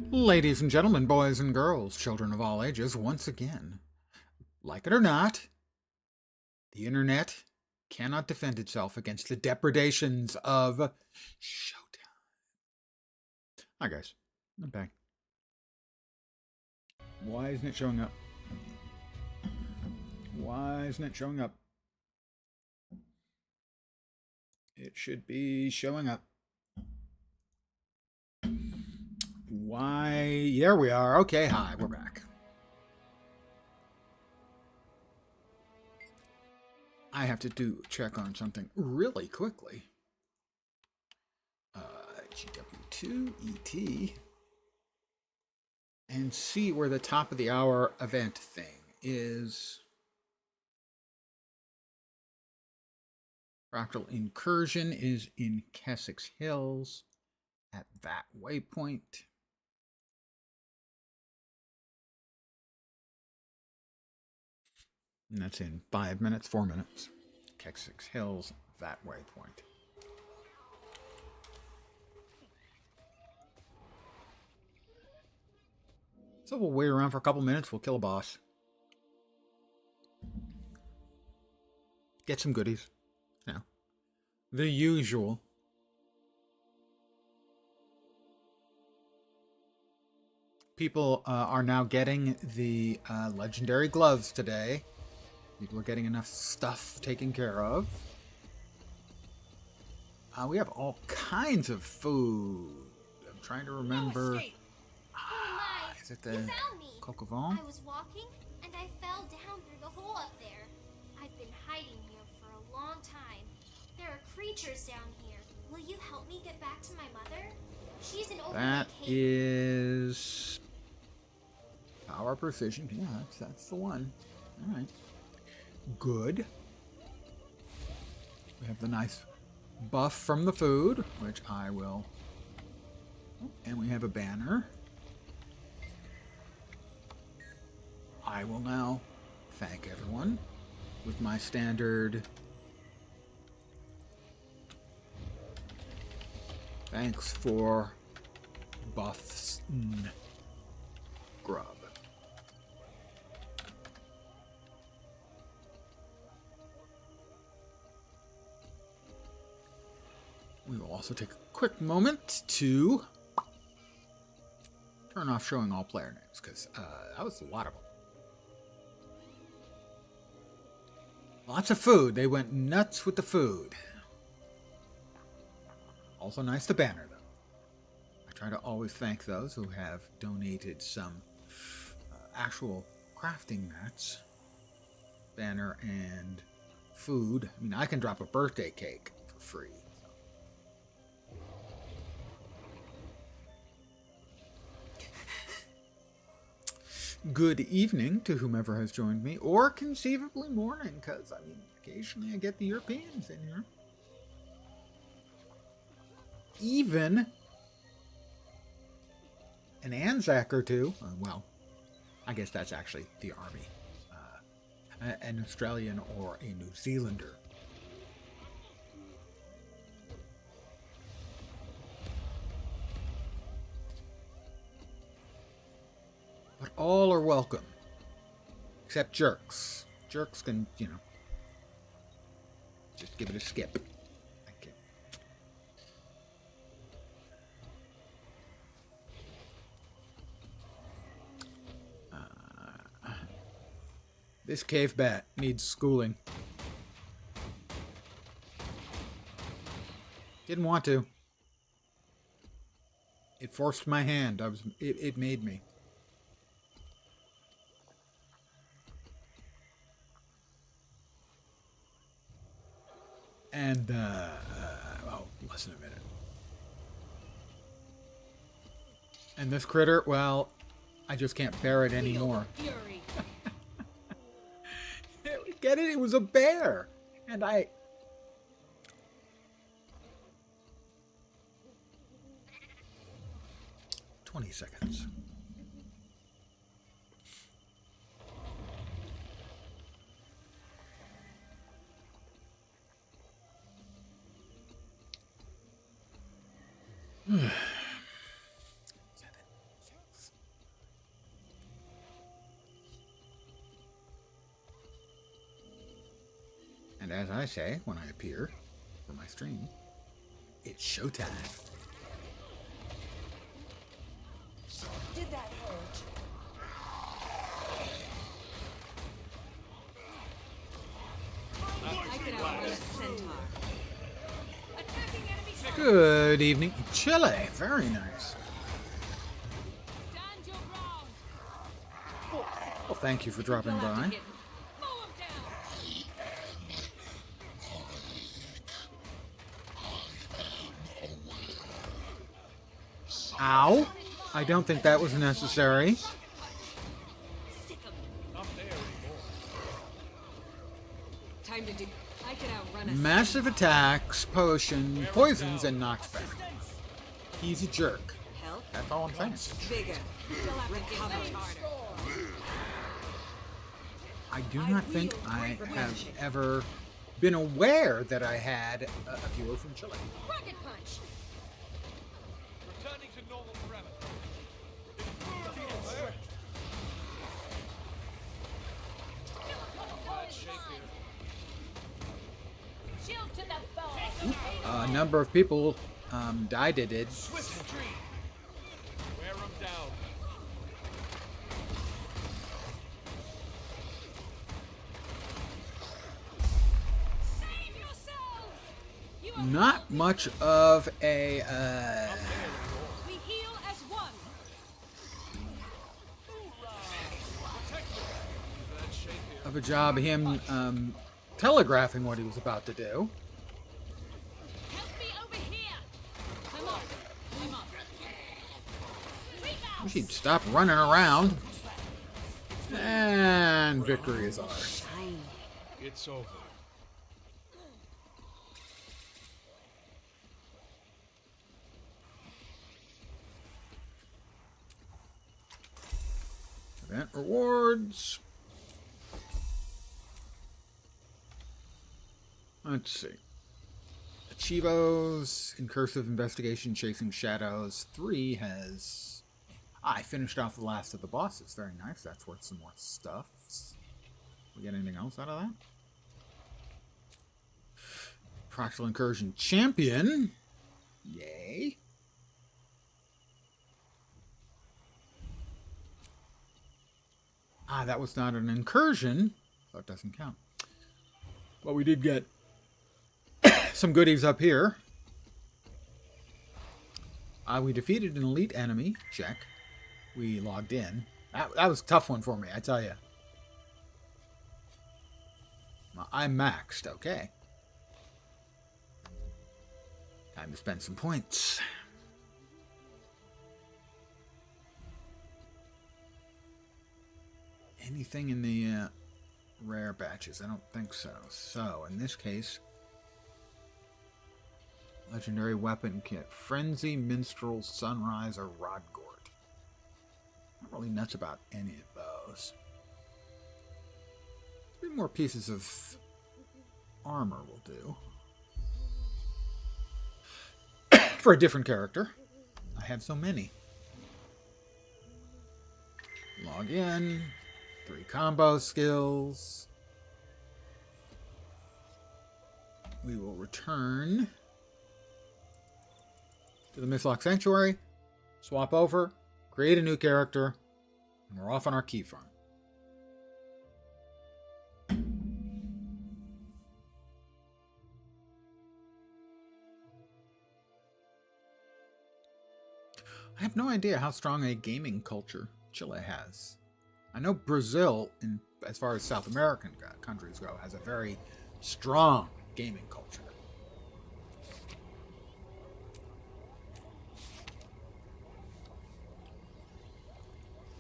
Ladies and gentlemen, boys and girls, children of all ages, once again, like it or not, the internet cannot defend itself against the depredations of Showtime. Hi guys, I'm back. Why isn't it showing up? Why isn't it showing up? It should be showing up. Why? There we are. Okay, hi, we're back. I have to check on something really quickly. GW2 ET and see where the top of the hour event thing is. Fractal Incursion is in Kessex Hills at that waypoint. And that's in 5 minutes, 4 minutes. Kessex Hills, that waypoint. So we'll wait around for a couple minutes. We'll kill a boss. Get some goodies. You know, the usual. People are now getting the legendary gloves today. People are getting enough stuff taken care of. We have all kinds of food. I'm trying to remember. Is it the coq au vin? I was walking and I fell down through the hole up there. I've been hiding here for a long time. There are creatures down here. Will you help me get back to my mother? She's an That is power precision. Yeah, that's the one. All right. Good. We have the nice buff from the food, which I will. And we have a banner. I will now thank everyone with my standard thanks for buffs grub. We will also take a quick moment to turn off showing all player names because that was a lot of them. Lots of food. They went nuts with the food. Also nice the banner, though. I try to always thank those who have donated some actual crafting mats. Banner and food. I mean, I can drop a birthday cake for free. Good evening to whomever has joined me, or conceivably morning, because, I mean, occasionally I get the Europeans in here. Even an Anzac or two, well, I guess that's actually the army, an Australian or a New Zealander. But all are welcome. Except jerks. Jerks can, you know, just give it a skip. Thank you. This cave bat needs schooling. Didn't want to. It forced my hand. It made me. And, oh, less than a minute. And this critter, well, I just can't bear it anymore. Get it? It was a bear. And 20 seconds. as I say when I appear for my stream, it's showtime. Did that hurt? I could outrun a centaur. Attacking enemy centaur. Good evening. Chile. Very nice. Stand your ground. Well, thank you for dropping You'll have to by. hit him. Mow him down. Ow. I don't think that was necessary. Sick of him. Time to do. I could outrun a Massive attacks, potion, poisons, and knocks back. He's a jerk. Help. That's all I'm saying. Bigger. You'll have to hit much harder. I do not think I have ever been aware that I had a viewer from Chile. Rocket punch. Returning to normal parameters. Shield to the bone. A number of people died at it. Swift retreat. Wear them down. Save yourself. You are Not much of a We heal as one. job him telegraphing what he was about to do. Help me over here. I'm up. I'm up. Wish he'd stop running around. And victory is ours. It's over. Event rewards. Let's see. Achievos, Incursive Investigation, Chasing Shadows. 3 has... I finished off the last of the bosses. Very nice. That's worth some more stuff. We get anything else out of that? Fractal Incursion Champion. Yay. Ah, that was not an incursion, so it doesn't count. But we did get some goodies up here. We defeated an elite enemy. Check. We logged in. That was a tough one for me, I tell you. I'm maxed. Okay. Time to spend some points. Anything in the rare batches? I don't think so. So, in this case, legendary weapon kit. Frenzy, Minstrel, Sunrise, or Rodgort. Not really nuts about any of those. 3 more pieces of armor will do. For a different character. I have so many. Log in. 3 combo skills. We will return to the Mistlock Sanctuary, swap over, create a new character, and we're off on our key farm. I have no idea how strong a gaming culture Chile has. I know Brazil, as far as South American countries go, has a very strong gaming culture.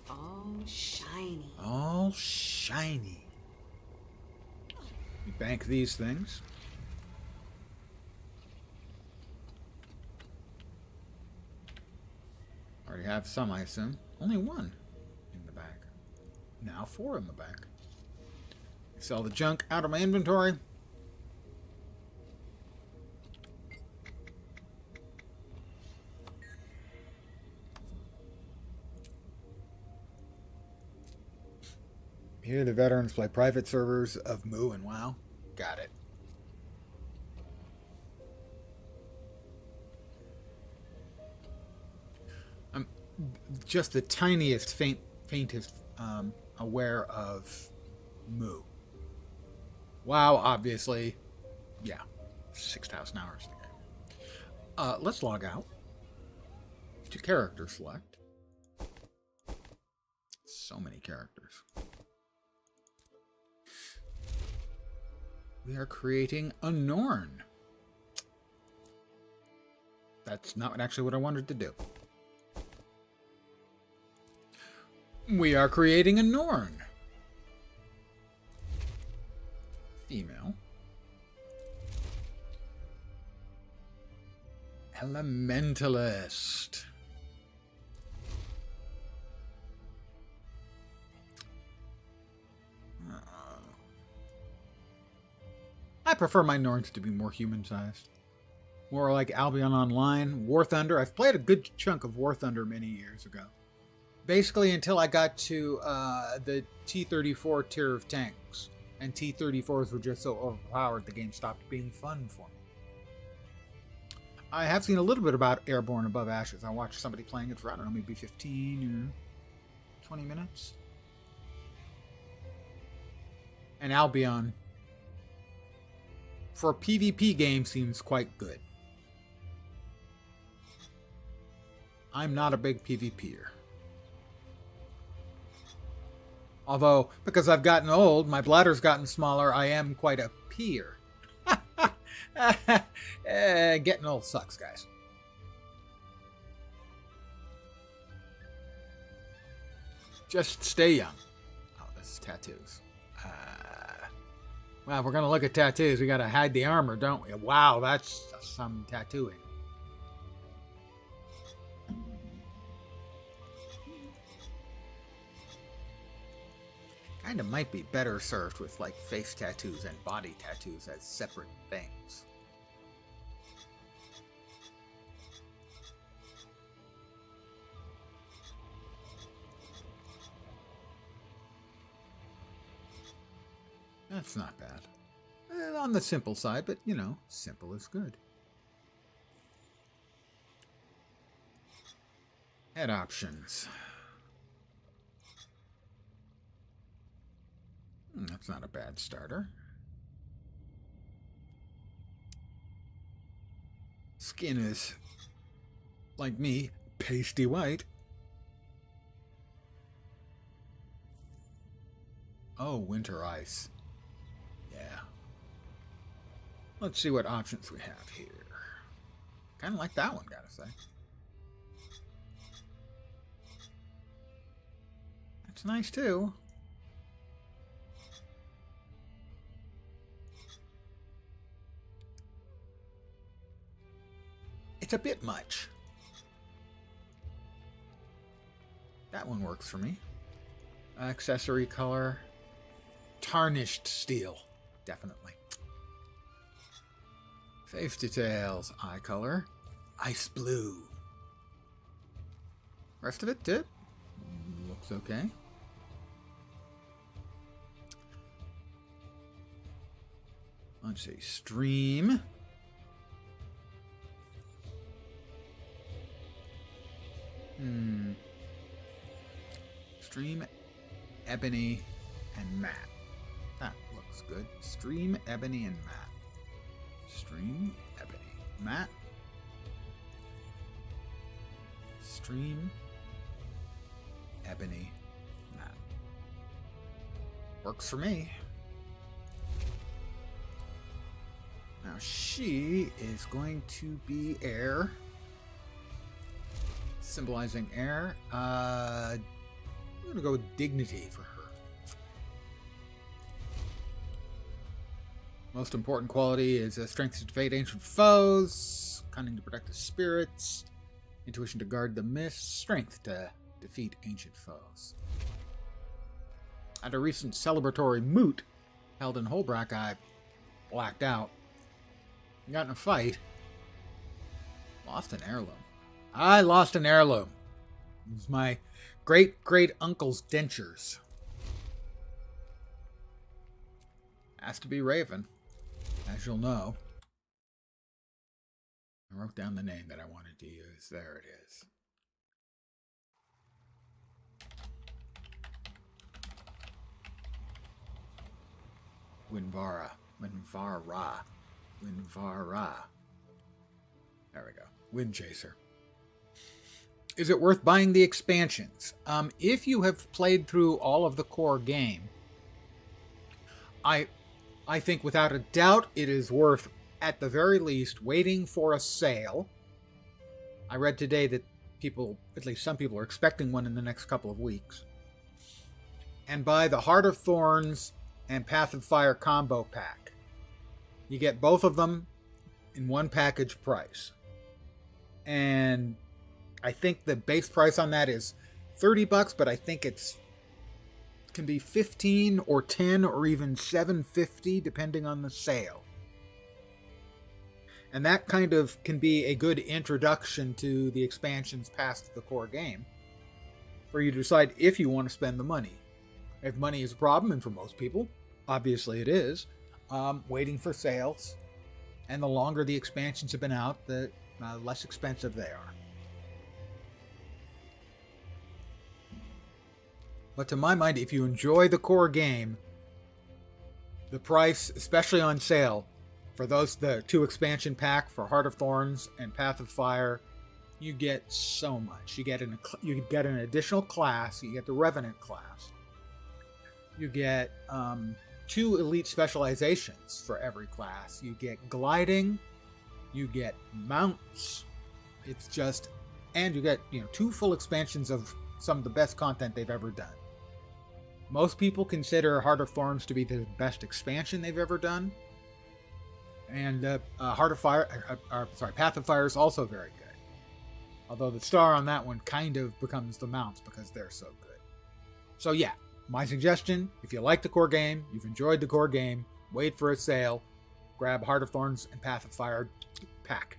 All shiny. All shiny. We bank these things. Already have some, I assume. Only 1 in the bag. Now 4 in the bag. Sell the junk out of my inventory. Here the veterans play private servers of Moo and WoW. Got it. just the tiniest, faintest aware of Moo. WoW, obviously, yeah, 6,000 hours in the game. Let's log out. To character select. So many characters. We are creating a Norn. That's not actually what I wanted to do. We are creating a Norn. Female. Elementalist. I prefer my Norns to be more human-sized. More like Albion Online, War Thunder. I've played a good chunk of War Thunder many years ago. Basically until I got to the T-34 tier of tanks. And T-34s were just so overpowered the game stopped being fun for me. I have seen a little bit about Airborne Above Ashes. I watched somebody playing it for, I don't know, maybe 15 or 20 minutes. And Albion, for a PvP game, seems quite good. I'm not a big PvPer. Although, because I've gotten old, my bladder's gotten smaller, I am quite a peer. Getting old sucks, guys. Just stay young. Oh, this is tattoos. Well, if we're going to look at tattoos, we got to hide the armor, don't we? Wow, that's some tattooing. Kind of might be better served with like face tattoos and body tattoos as separate things. That's not bad. On the simple side, but you know, simple is good. Head options. That's not a bad starter. Skin is, like me, pasty white. Oh, winter ice. Yeah. Let's see what options we have here. Kind of like that one, gotta say. That's nice, too. It's a bit much. That one works for me. Accessory color. Tarnished steel. Definitely. Face details. Eye color. Ice blue. Rest of it did. Looks okay. Let's see. Stream. Stream, ebony, and matte. That looks good. Stream, ebony, and matte. Stream, ebony, matte. Stream, ebony, matte. Works for me. Now she is going to be air. Symbolizing air. I'm going to go with dignity for her. Most important quality is strength to defeat ancient foes, cunning to protect the spirits, intuition to guard the mist, strength to defeat ancient foes. At a recent celebratory moot held in Holbrack, I blacked out, got in a fight, lost an heirloom. I lost an heirloom. It was my great-great-uncle's dentures. Has to be Raven, as you'll know. I wrote down the name that I wanted to use. There it is. Winvara. Winvara. Winvara. There we go. Wind Chaser. Is it worth buying the expansions? If you have played through all of the core game, I think without a doubt it is worth, at the very least, waiting for a sale. I read today that people, at least some people, are expecting one in the next couple of weeks. And buy the Heart of Thorns and Path of Fire combo pack. You get both of them in one package price. And I think the base price on that is $30, but I think it can be 15 or 10 or even $7.50 depending on the sale. And that kind of can be a good introduction to the expansions past the core game for you to decide if you want to spend the money. If money is a problem, and for most people, obviously it is, waiting for sales, and the longer the expansions have been out, the less expensive they are. But to my mind, if you enjoy the core game, the price, especially on sale, for the 2 expansion pack for Heart of Thorns and Path of Fire, you get so much. You get an additional class. You get the Revenant class. You get 2 elite specializations for every class. You get gliding. You get mounts. It's just, and you get 2 full expansions of some of the best content they've ever done. Most people consider Heart of Thorns to be the best expansion they've ever done. And Path of Fire is also very good. Although the star on that one kind of becomes the mounts because they're so good. So yeah, my suggestion, if you like the core game, you've enjoyed the core game, wait for a sale, grab Heart of Thorns and Path of Fire pack.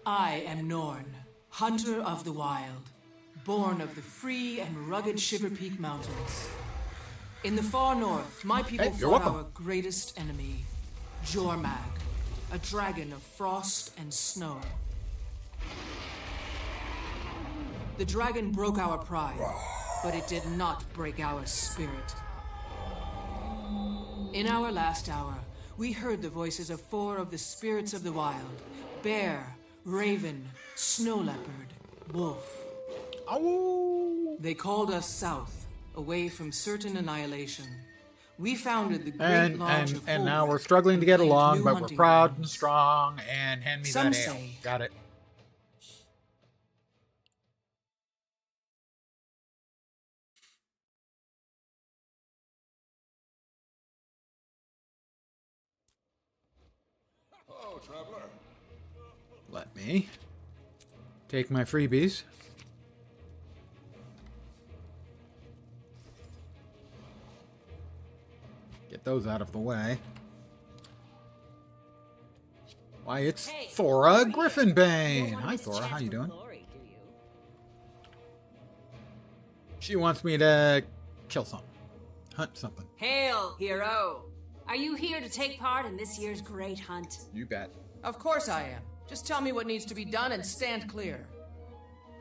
I am Norn, hunter of the wild, born of the free and rugged Shiver Peak Mountains. In the far north, my people Hey, you're fought welcome. our greatest enemy, Jormag, a dragon of frost and snow. The dragon broke our pride, but it did not break our spirit. In our last hour, we heard the voices of 4 of the spirits of the wild: bear, raven, snow leopard, wolf. Oh! They called us south, away from certain annihilation. We founded the Great Lodge of And now Holwick we're struggling to and get claimed along, new but we're hunting proud and grounds. strong, and hand me Some that ale. say- Got it. Hello, traveler. Let me take my freebies. Get those out of the way. Why, it's Hey, Thora over here. Griffinbane. You don't wanna Hi, miss a Thora. chance How you for doing? glory, do you? She wants me to kill something. Hunt something. Hail, hero! Are you here to take part in this year's great hunt? You bet. Of course I am. Just tell me what needs to be done and stand clear.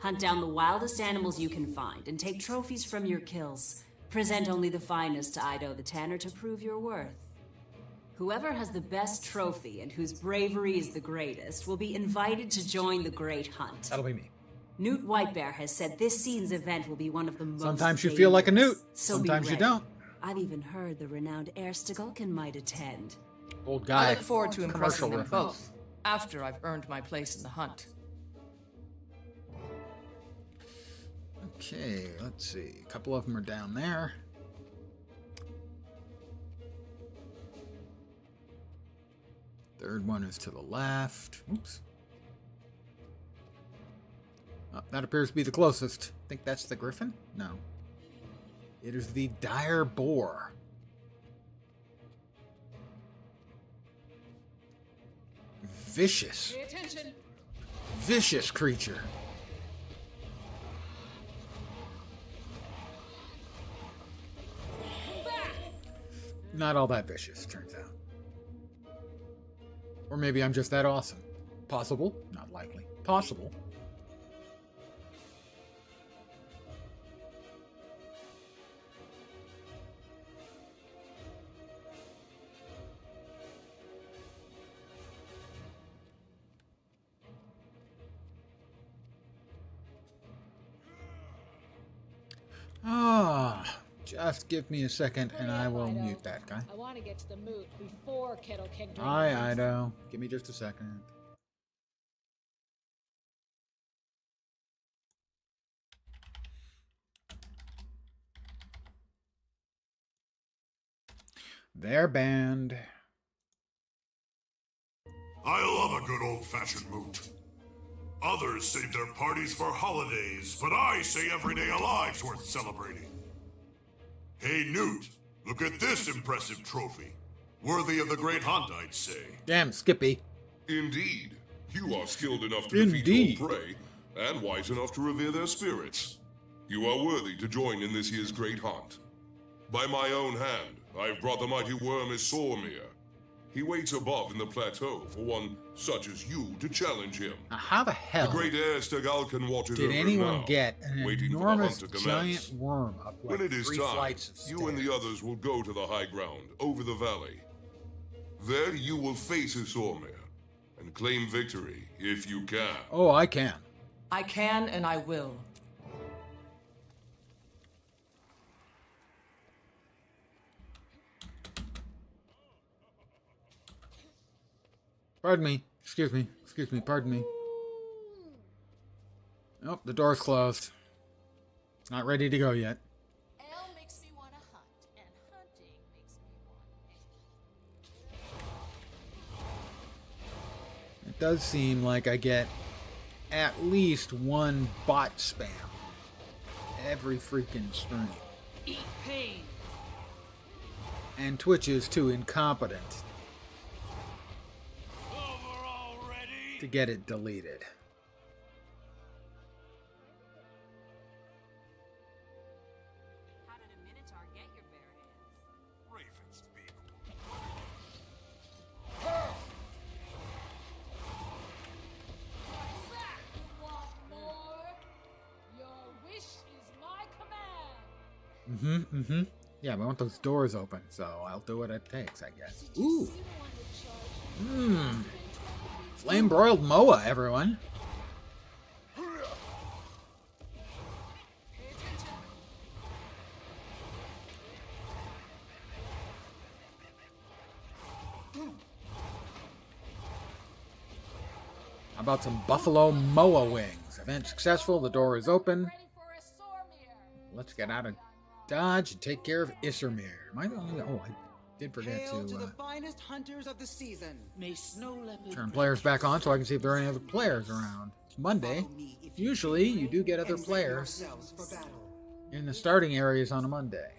Hunt down the wildest animals you can find and take trophies from your kills. Present only the finest to Ido the Tanner to prove your worth. Whoever has the best trophy and whose bravery is the greatest will be invited to join the great hunt. That'll be me. Newt Whitebear has said this season's event will be one of the most Sometimes you feel like a dangerous, newt. so be Sometimes you ready. don't. I've even heard the renowned Erstigulkin might attend. Old guy. I look forward to impressing commercial them reference. both, after I've earned my place in the hunt. Okay, let's see. A couple of them are down there. Third one is to the left. Oops. Oh, that appears to be the closest. Think that's the griffin? No. It is the dire boar. Vicious. Pay attention. Vicious creature. Not all that vicious, turns out. Or maybe I'm just that awesome. Possible, not likely. Possible. Ah, just give me a second and Hurry I up, will Ido. mute that guy. I want to get to the moot before Kettle Keg drinks. Hi, Ido. Give me just a second. They're banned. I love a good old-fashioned moot. Others save their parties for holidays, but I say every day alive's worth celebrating. Hey, Newt, look at this impressive trophy. Worthy of the great hunt, I'd say. Damn, Skippy. Indeed. You are skilled enough to Indeed. defeat your prey, and wise enough to revere their spirits. You are worthy to join in this year's great hunt. By my own hand, I've brought the mighty worm Isormir. He waits above in the plateau for one such as you to challenge him. Now, how the The hell great air Stagalkan watches did over anyone now, get an waiting for the enormous hunt to giant commence. worm up like When it is 3 time, flights of stairs? you and the others will go to the high ground, over the valley. There you will face Isormir, and claim victory, if you can. Oh, I can. I can and I will. Pardon me. Excuse me. Pardon me. Nope, the door's closed. Not ready to go yet. Ale makes me want to hunt, and hunting makes me want It does seem like I get at least one bot spam every freaking stream. eat pain. And Twitch is too incompetent Over already? to get it deleted. How did a Minotaur get your bare hands? Ravens speak. Want more? Your wish is my command. Mm-hmm. Yeah, but I want those doors open, so I'll do what it takes, I guess. Ooh. Flame broiled moa, everyone. How about some buffalo moa wings? Event successful, the door is open. Ready for a Sormir. Let's get out of Dodge and take care of Isormir. Am I the only... Oh, I did forget Hail to the to finest hunters of the season. May snow leopard turn players back on so I can see if there are any other players around. It's Monday. follow me if you Usually, can, you do get other and ready players yourselves for battle. in the starting areas on a Monday.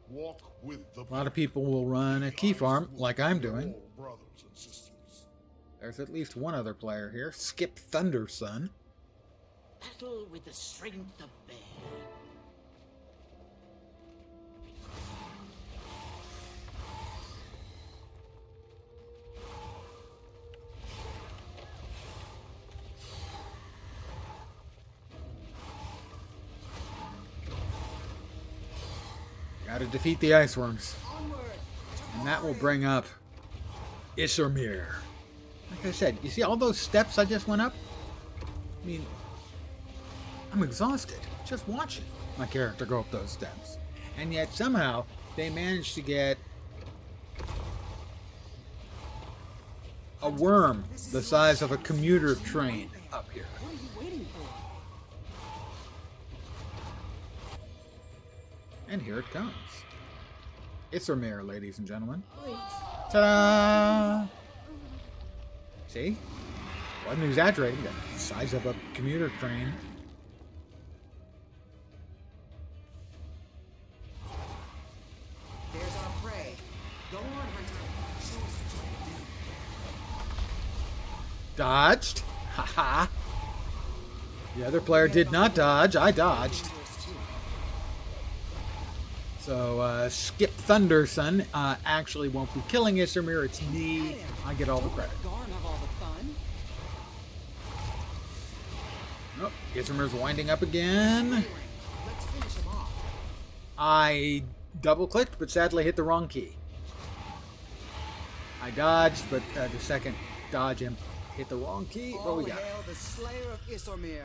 Walk with the A lot of people will run a key farm, like I'm doing. brothers and sisters. There's at least one other player here, Skip Thunderson. Battle with the strength of bear. Gotta defeat the ice worms. And that will bring up Isormir. Like I said, you see all those steps I just went up? I mean, I'm exhausted just watching my character go up those steps. And yet somehow they managed to get a worm the size of a commuter train up here. What are you waiting for? And here it comes. Isormir, ladies and gentlemen. Ta-da! See? Wasn't exaggerating. The size of a commuter train. There's our prey. Go on, hunter. Show us what you can do. Dodged. Haha. The other player did not dodge. I dodged. Dangerous too. So, Skip Thunderson actually won't be killing Isormir. It's me. I get all the credit. Garn have all the fun. Nope. Isormir's winding up again. Let's finish him off. I double-clicked, but sadly hit the wrong key. I dodged, but the second dodge him hit the wrong key. What All we got? hail the slayer of Isormir.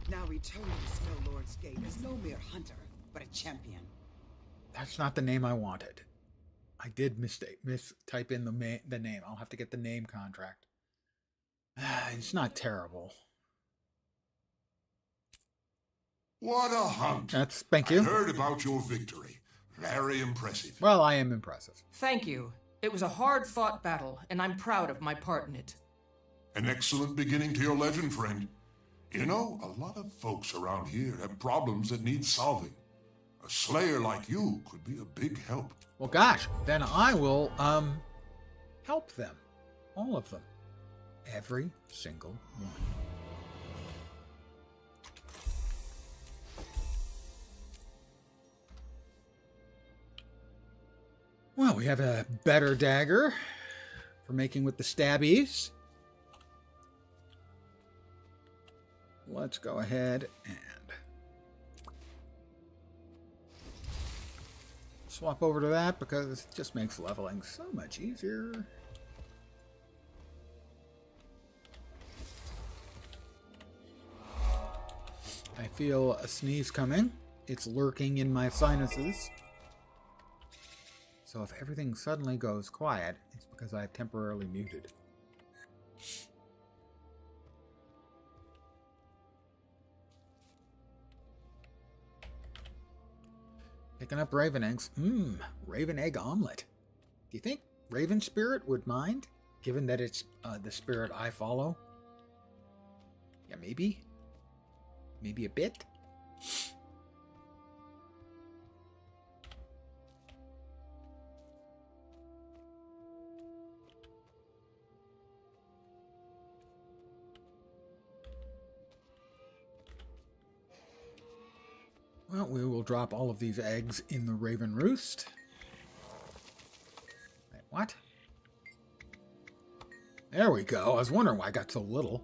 Now return to the Snow Lord's Gate as no mere hunter, but a champion. That's not the name I wanted. I did mistype in the name. I'll have to get the name contract. It's not terrible. What a hunt. Thank you. I heard about your victory. Very impressive. Well, I am impressive. Thank you. It was a hard-fought battle, and I'm proud of my part in it. An excellent beginning to your legend, friend. You know, a lot of folks around here have problems that need solving. A slayer like you could be a big help. Well, gosh, then I will, help them. All of them. Every single one. Well, we have a better dagger for making with the stabbies. Let's go ahead and swap over to that because it just makes leveling so much easier. I feel a sneeze coming. It's lurking in my sinuses. So if everything suddenly goes quiet, it's because I've temporarily muted. Picking up raven eggs. Raven egg omelet. Do you think Raven Spirit would mind, given that it's the spirit I follow? Yeah, maybe. Maybe a bit. Well, we will drop all of these eggs in the Raven Roost. Wait, what? There we go. I was wondering why I got so little.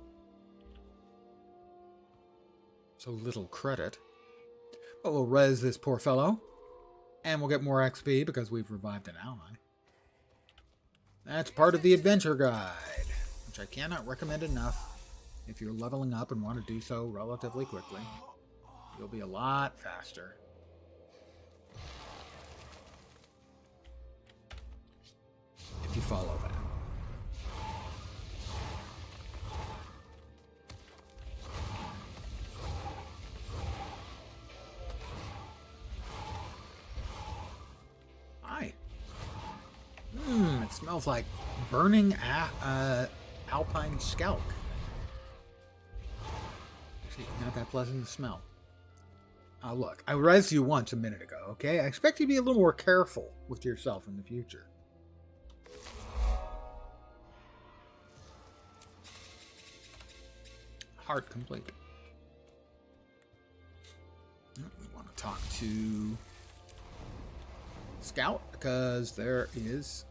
So little credit. But we'll res this poor fellow. And we'll get more XP because we've revived an ally. That's part of the adventure guide, which I cannot recommend enough if you're leveling up and want to do so relatively quickly. You'll be a lot faster. If you follow that. Hi. It smells like burning alpine skelk. Actually, not that pleasant to smell. Look, I rezzed you once a minute ago, okay? I expect you to be a little more careful with yourself in the future. Heart complete. We want to talk to Scout because there is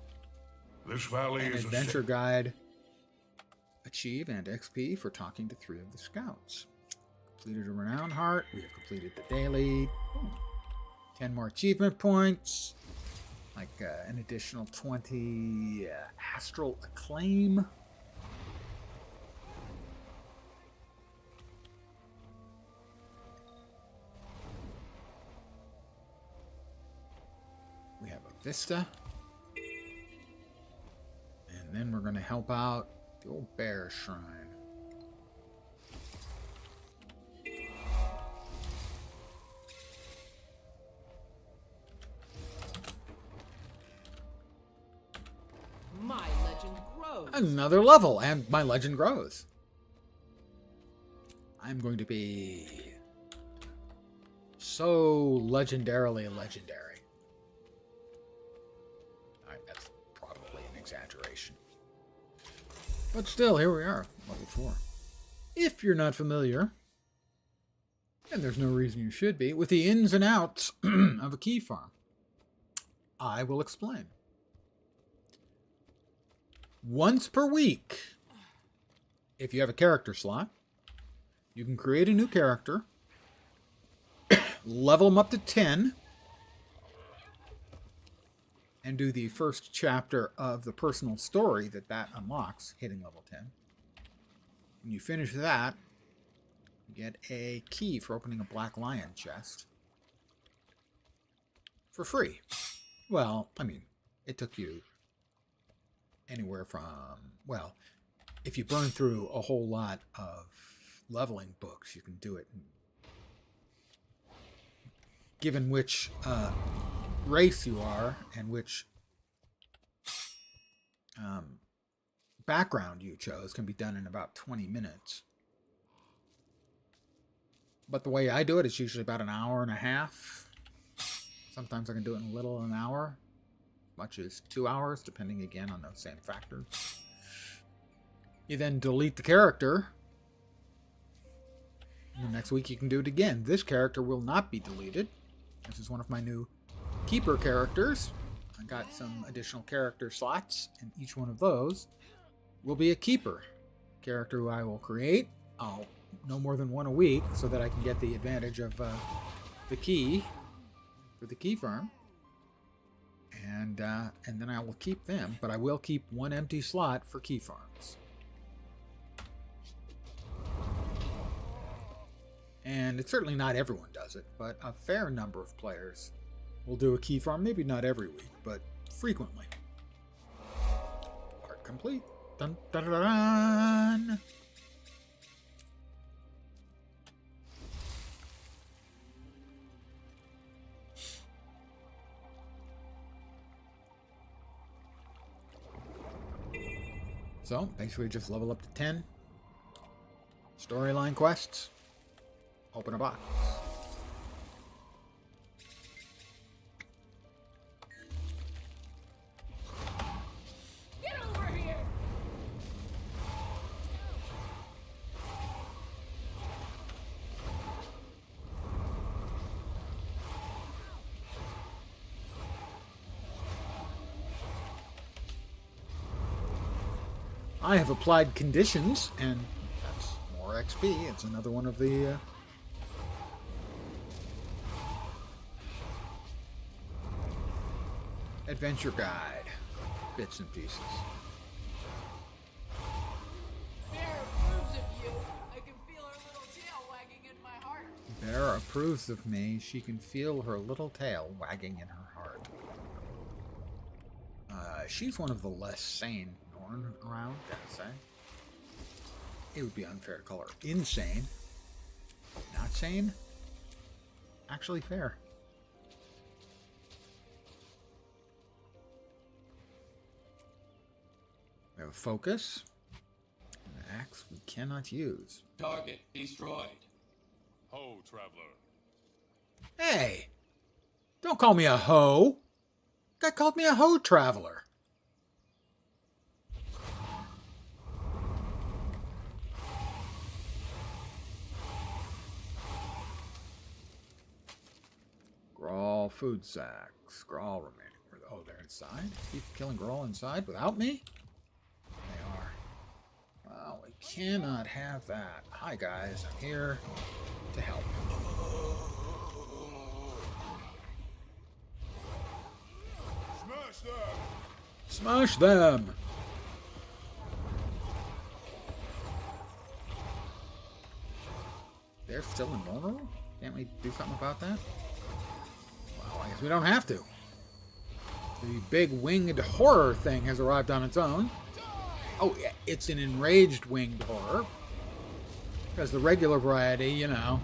This valley an is adventure guide. Achieve and XP for talking to 3 of the scouts. Completed a renown heart. We have completed the daily. 10 more achievement points. Like an additional 20 astral acclaim. We have a vista. And then we're going to help out the old bear shrine. My legend grows. Another level, and my legend grows. I'm going to be so legendarily legendary. Alright, that's probably an exaggeration. But still, here we are, level 4. If you're not familiar, and there's no reason you should be, with the ins and outs of a key farm, I will explain. Once per week, if you have a character slot, you can create a new character, level them up to 10, and do the first chapter of the personal story that unlocks, hitting level 10. When you finish that, You get a key for opening a Black Lion chest. For free. Well, I mean, it took you anywhere from, well, if you burn through a whole lot of leveling books, you can do it. Given which race you are and which background you chose, can be done in about 20 minutes. But the way I do it is usually about an hour and a half. Sometimes I can do it in a little an hour, much as 2 hours, depending again on those same factors. You then delete the character. And the next week you can do it again. This character will not be deleted. This is one of my new keeper characters. I got some additional character slots, and each one of those will be a keeper character who I will create. I'll no more than one a week so that I can get the advantage of the key for the key farm. And then I will keep them, but I will keep one empty slot for key farms. And it's certainly not everyone does it, but a fair number of players will do a key farm, maybe not every week, but frequently. Part complete. Dun, dun, dun, dun. So, basically just level up to 10. Storyline quests. Open a box. Get over here! I have applied conditions, and that's more XP. It's another one of the adventure guide bits and pieces. Bear approves of you. I can feel her little tail wagging in my heart. Bear approves of me. She can feel her little tail wagging in her heart. She's one of the less sane Norn around, gotta say. It would be unfair to call her insane. Not sane. Actually fair. We have a focus. An axe we cannot use. Target destroyed. Ho, traveler. Hey! Don't call me a hoe! Guy called me a hoe traveler. Grawl food sacks. Grawl remaining. Oh, they're inside? Keep killing Grawl inside without me? They are. Well, we cannot have that. Hi, guys. I'm here to help. Smash them! Smash them! They're still invulnerable? Can't we do something about that? Well, I guess we don't have to. The big winged horror thing has arrived on its own. Oh, yeah, it's an enraged winged horror. Because the regular variety, you know.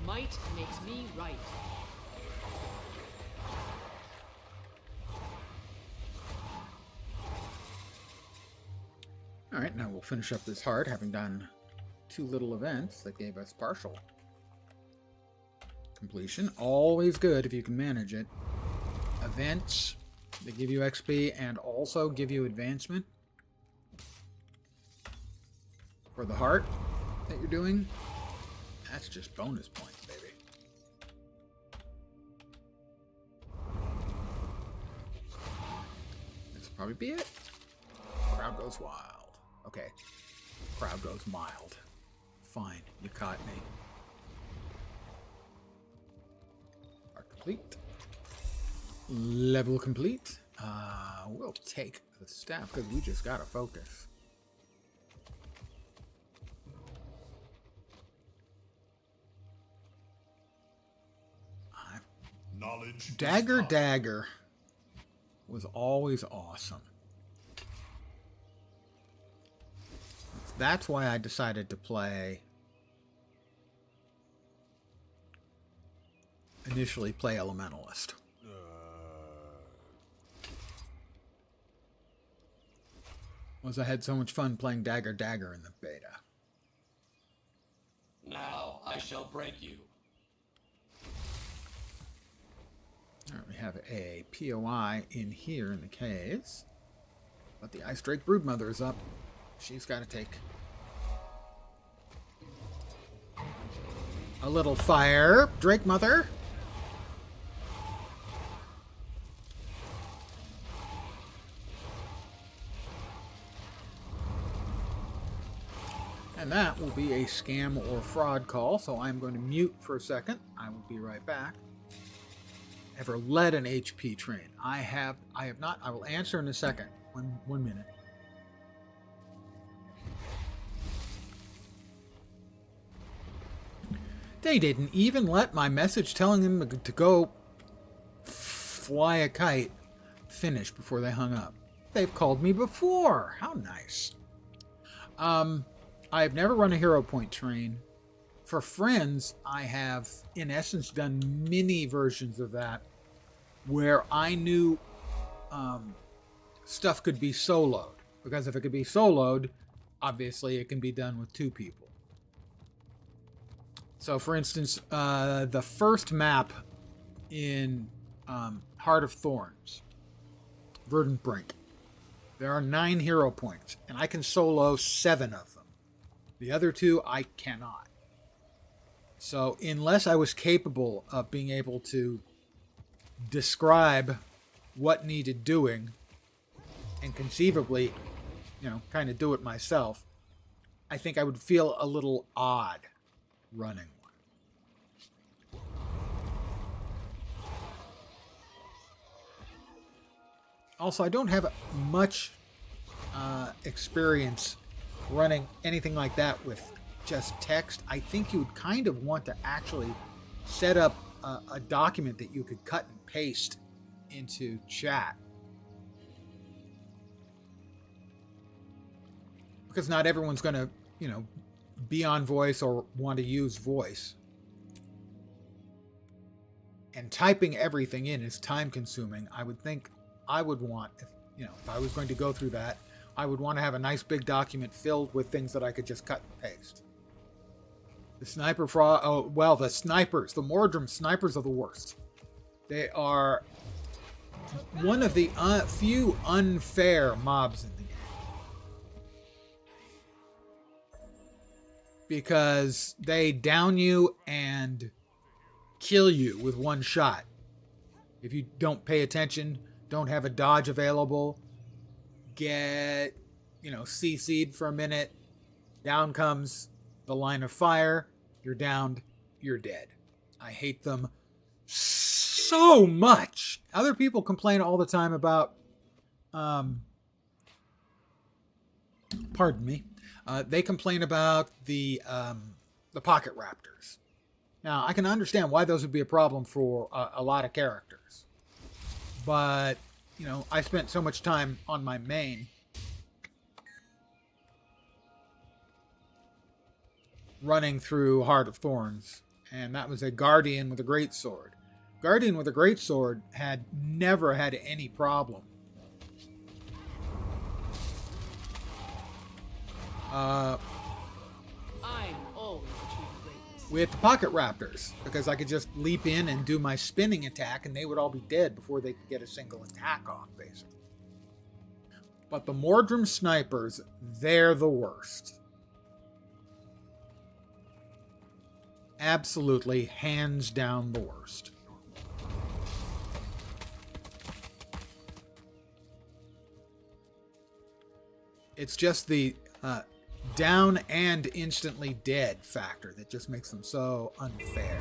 Might makes me right. Alright, now we'll finish up this heart, having done 2 little events that gave us partial completion. Always good if you can manage it. Events that give you XP and also give you advancement for the heart that you're doing. That's just bonus points, baby. This will probably be it. Crowd goes wild. Okay. Crowd goes mild. Fine, you caught me. Part complete. Level complete. We'll take the staff because we just gotta focus. Knowledge. Dagger was always awesome. That's why I decided to initially play Elementalist. Was I had so much fun playing Dagger in the beta. Now I shall break you. All right, we have a POI in here in the caves. But the Ice Drake Broodmother is up. She's got to take a little fire. Drake Mother. And that will be a scam or fraud call, so I'm going to mute for a second. I will be right back. Ever led an HP train? I have not. I will answer in a second. One minute. They didn't even let my message telling them to go fly a kite finish before they hung up. They've called me before. How nice. I've never run a hero point train. For friends, I have, in essence, done mini versions of that where I knew stuff could be soloed. Because if it could be soloed, obviously it can be done with two people. So, for instance, the first map in Heart of Thorns, Verdant Brink, there are 9 hero points, and I can solo 7 of them. The other 2, I cannot. So, unless I was capable of being able to describe what needed doing and conceivably, kind of do it myself, I think I would feel a little odd running one. Also, I don't have much experience running anything like that with just text. I think you would kind of want to actually set up a document that you could cut and paste into chat. Because not everyone's going to, be on voice or want to use voice. And typing everything in is time consuming. I would think I would want, if I was going to go through that, I would want to have a nice big document filled with things that I could just cut and paste. The sniper fraud, the snipers, the Mordrum snipers are the worst. They are one of the few unfair mobs in the game. Because they down you and kill you with one shot. If you don't pay attention, don't have a dodge available, get, CC'd for a minute, down comes the line of fire, you're downed, you're dead. I hate them so much. Other people complain all the time about, pardon me, they complain about the pocket raptors. Now, I can understand why those would be a problem for a lot of characters. But, I spent so much time on my main running through Heart of Thorns, and that was a Guardian with a greatsword. Guardian with a greatsword had never had any problem I'm always achieving greatness. with the pocket raptors, because I could just leap in and do my spinning attack and they would all be dead before they could get a single attack off, basically. But the Mordrum snipers, they're the worst. Absolutely, hands down the worst. It's just the down and instantly dead factor that just makes them so unfair.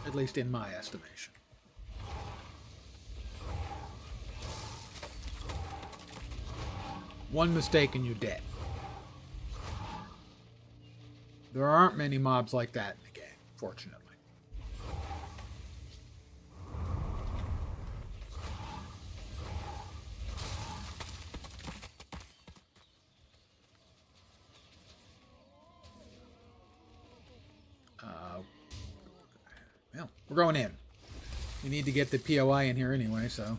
At least in my estimation. One mistake and you're dead. There aren't many mobs like that in the game, fortunately. Well, we're going in. We need to get the POI in here anyway, so...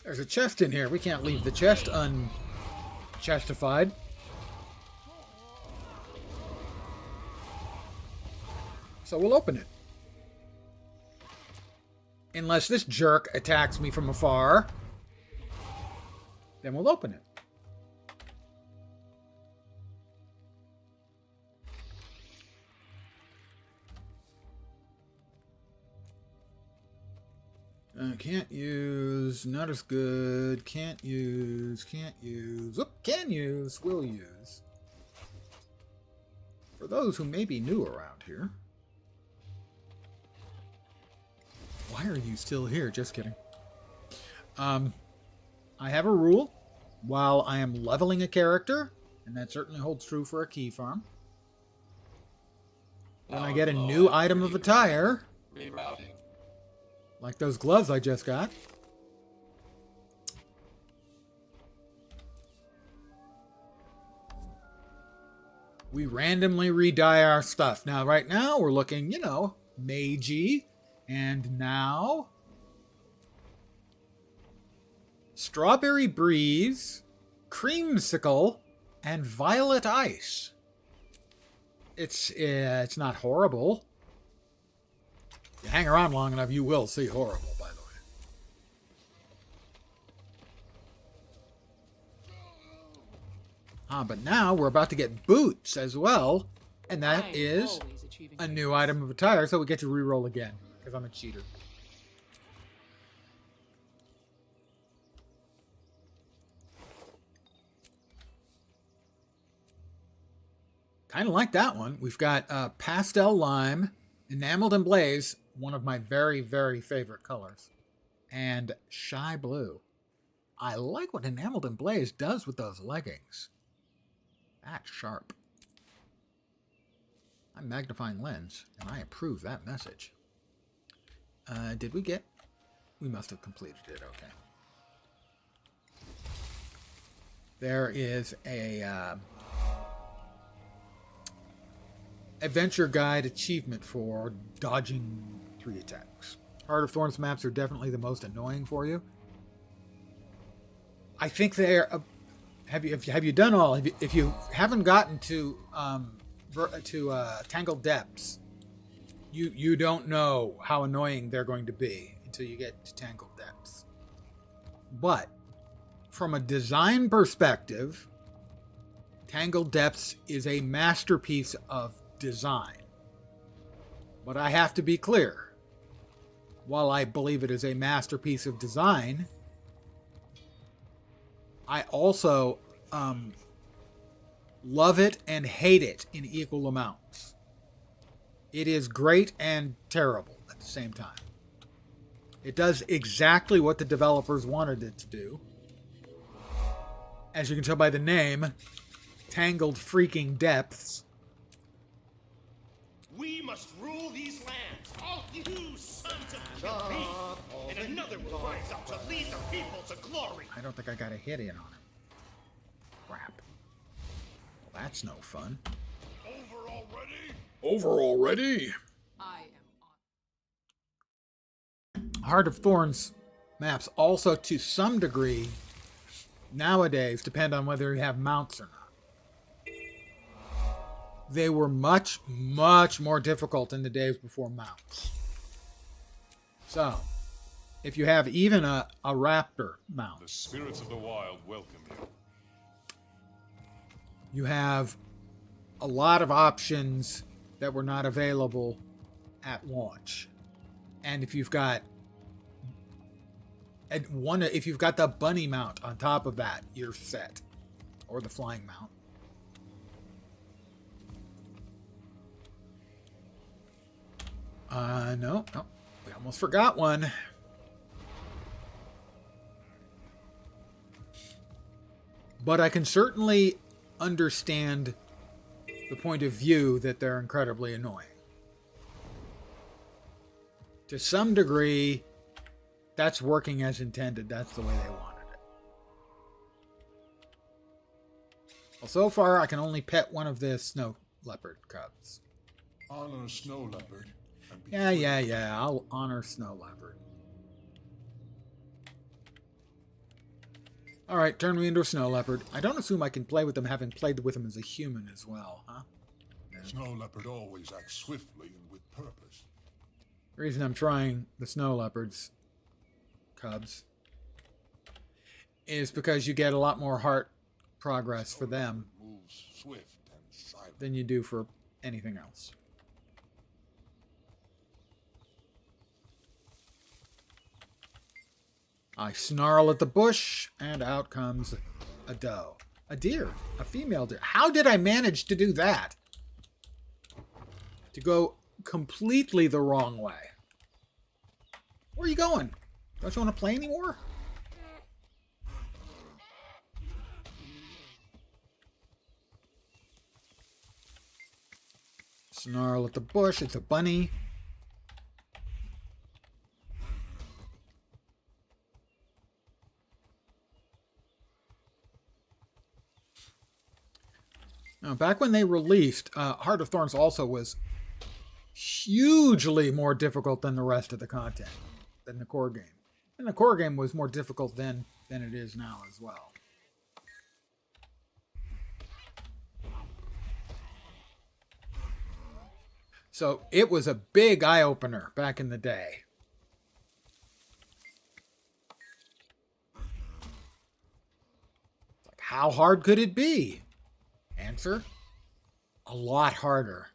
There's a chest in here. We can't leave the chest unchestified. So we'll open it. Unless this jerk attacks me from afar, then we'll open it. Can't use, not as good, can't use, oop, can use, will use. For those who may be new around here. Why are you still here? Just kidding. I have a rule. While I am leveling a character, and that certainly holds true for a key farm, when I get a new item of attire, Rerouting. like those gloves I just got, we randomly re-dye our stuff. Now, right now, we're looking, you know, magey. And now, Strawberry Breeze, Creamsicle, and Violet Ice. It's not horrible. If you hang around long enough, you will see horrible, by the way. But now we're about to get boots as well, and that is a new item of attire, so we get to re-roll again, because I'm a cheater. Kind of like that one. We've got Pastel Lime, Enameled and Blaze, one of my very, very favorite colors, and Shy Blue. I like what Enameled and Blaze does with those leggings. That's sharp. I'm magnifying lens, and I approve that message. Did we get? We must have completed it, okay. There is a adventure guide achievement for dodging 3 attacks. Heart of Thorns maps are definitely the most annoying for you. I think they're... have you done all? If you haven't gotten to Tangled Depths, you don't know how annoying they're going to be until you get to Tangled Depths. But from a design perspective, Tangled Depths is a masterpiece of design. But I have to be clear. While I believe it is a masterpiece of design, I also love it and hate it in equal amounts. It is great and terrible at the same time. It does exactly what the developers wanted it to do. As you can tell by the name, Tangled Freaking Depths. We must rule these lands, all you sons of Kippi, and another will rise up to lead the people to glory. I don't think I got a hit in on him. Crap. Well, that's no fun. Over already? Over already? I am on. Heart of Thorns maps also, to some degree, nowadays, depend on whether you have mounts or not. They were much, much more difficult in the days before mounts. So, if you have even a raptor mount, The spirits of the wild welcome you. you have a lot of options that were not available at launch. And if you've got And one, if you've got the bunny mount on top of that, you're set. Or the flying mount. No. We almost forgot one. But I can certainly understand the point of view that they're incredibly annoying. To some degree, that's working as intended. That's the way they wanted it. Well, so far, I can only pet one of the snow leopard cubs. Honor snow leopard. Yeah. I'll honor snow leopard. Alright, turn me into a snow leopard. I don't assume I can play with them having played with them as a human as well, huh? Snow leopard always acts swiftly and with purpose. The reason I'm trying the snow leopards, cubs, is because you get a lot more heart progress for them Moves swift and silent. than you do for anything else. I snarl at the bush, and out comes a doe. A deer. A female deer. How did I manage to do that? To go completely the wrong way. Where are you going? Don't you want to play anymore? Snarl at the bush. It's a bunny. Now, back when they released, Heart of Thorns also was hugely more difficult than the rest of the content, than the core game. And the core game was more difficult then than it is now as well. So it was a big eye-opener back in the day. Like, how hard could it be? Answer: a lot harder.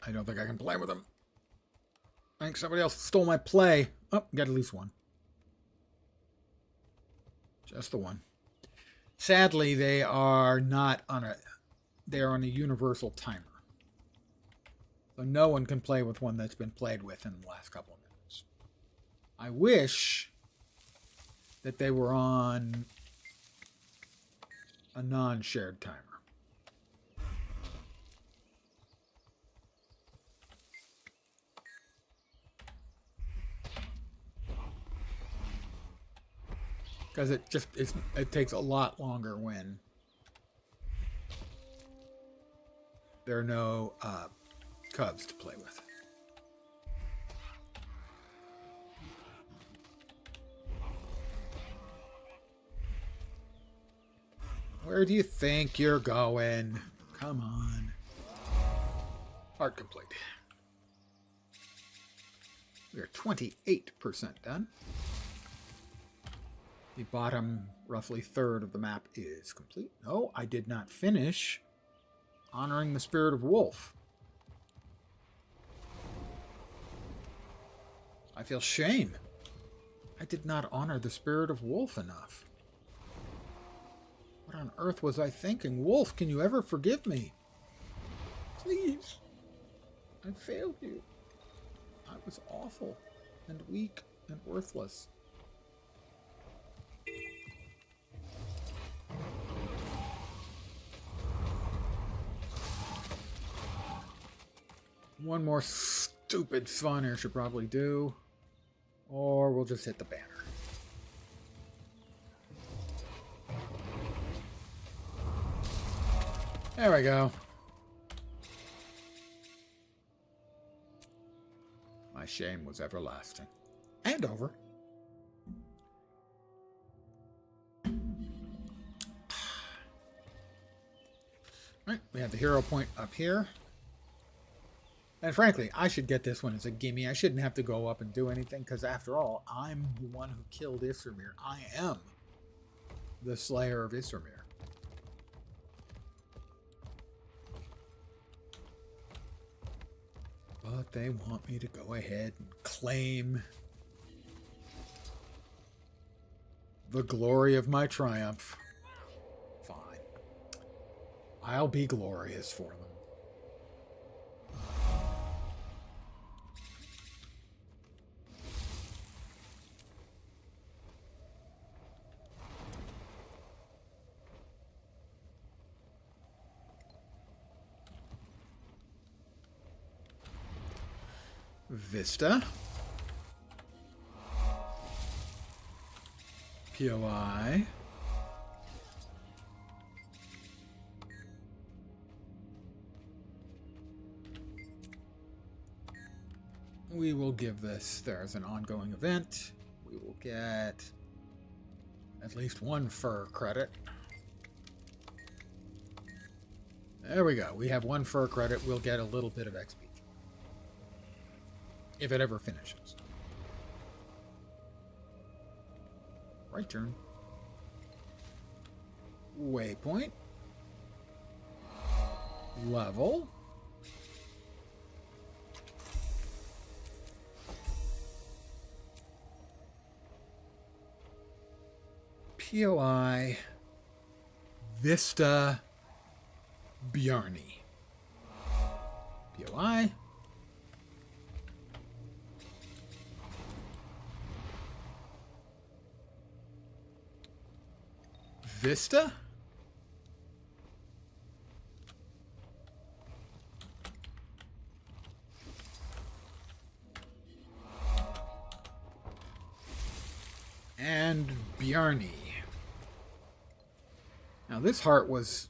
I don't think I can play with them. I think somebody else stole my play. Oh, got at least one. Just the one. Sadly, they are not on a... They are on a universal timer. So no one can play with one that's been played with in the last couple of minutes. I wish that they were on a non-shared timer. Because it takes a lot longer when there are no cubs to play with. Where do you think you're going? Come on. Part complete. We are 28% done. The bottom, roughly third of the map is complete. No, I did not finish honoring the spirit of wolf. I feel shame. I did not honor the spirit of wolf enough. What on earth was I thinking? Wolf, can you ever forgive me? Please. I failed you. I was awful and weak and worthless. One more stupid spawner should probably do. Or we'll just hit the banner. There we go. My shame was everlasting. And over. Right, we have the hero point up here. And frankly, I should get this one as a gimme. I shouldn't have to go up and do anything, because after all, I'm the one who killed Issermir. I am the Slayer of Issermir. But they want me to go ahead and claim the glory of my triumph. Fine. I'll be glorious for them. Vista. POI. We will give this, there's an ongoing event. We will get at least one fur credit. There we go. We have one fur credit. We'll get a little bit of XP. If it ever finishes. Right turn. Waypoint. Level. POI. Vista. Bjarni. POI. Vista? And Bjarni. Now this heart was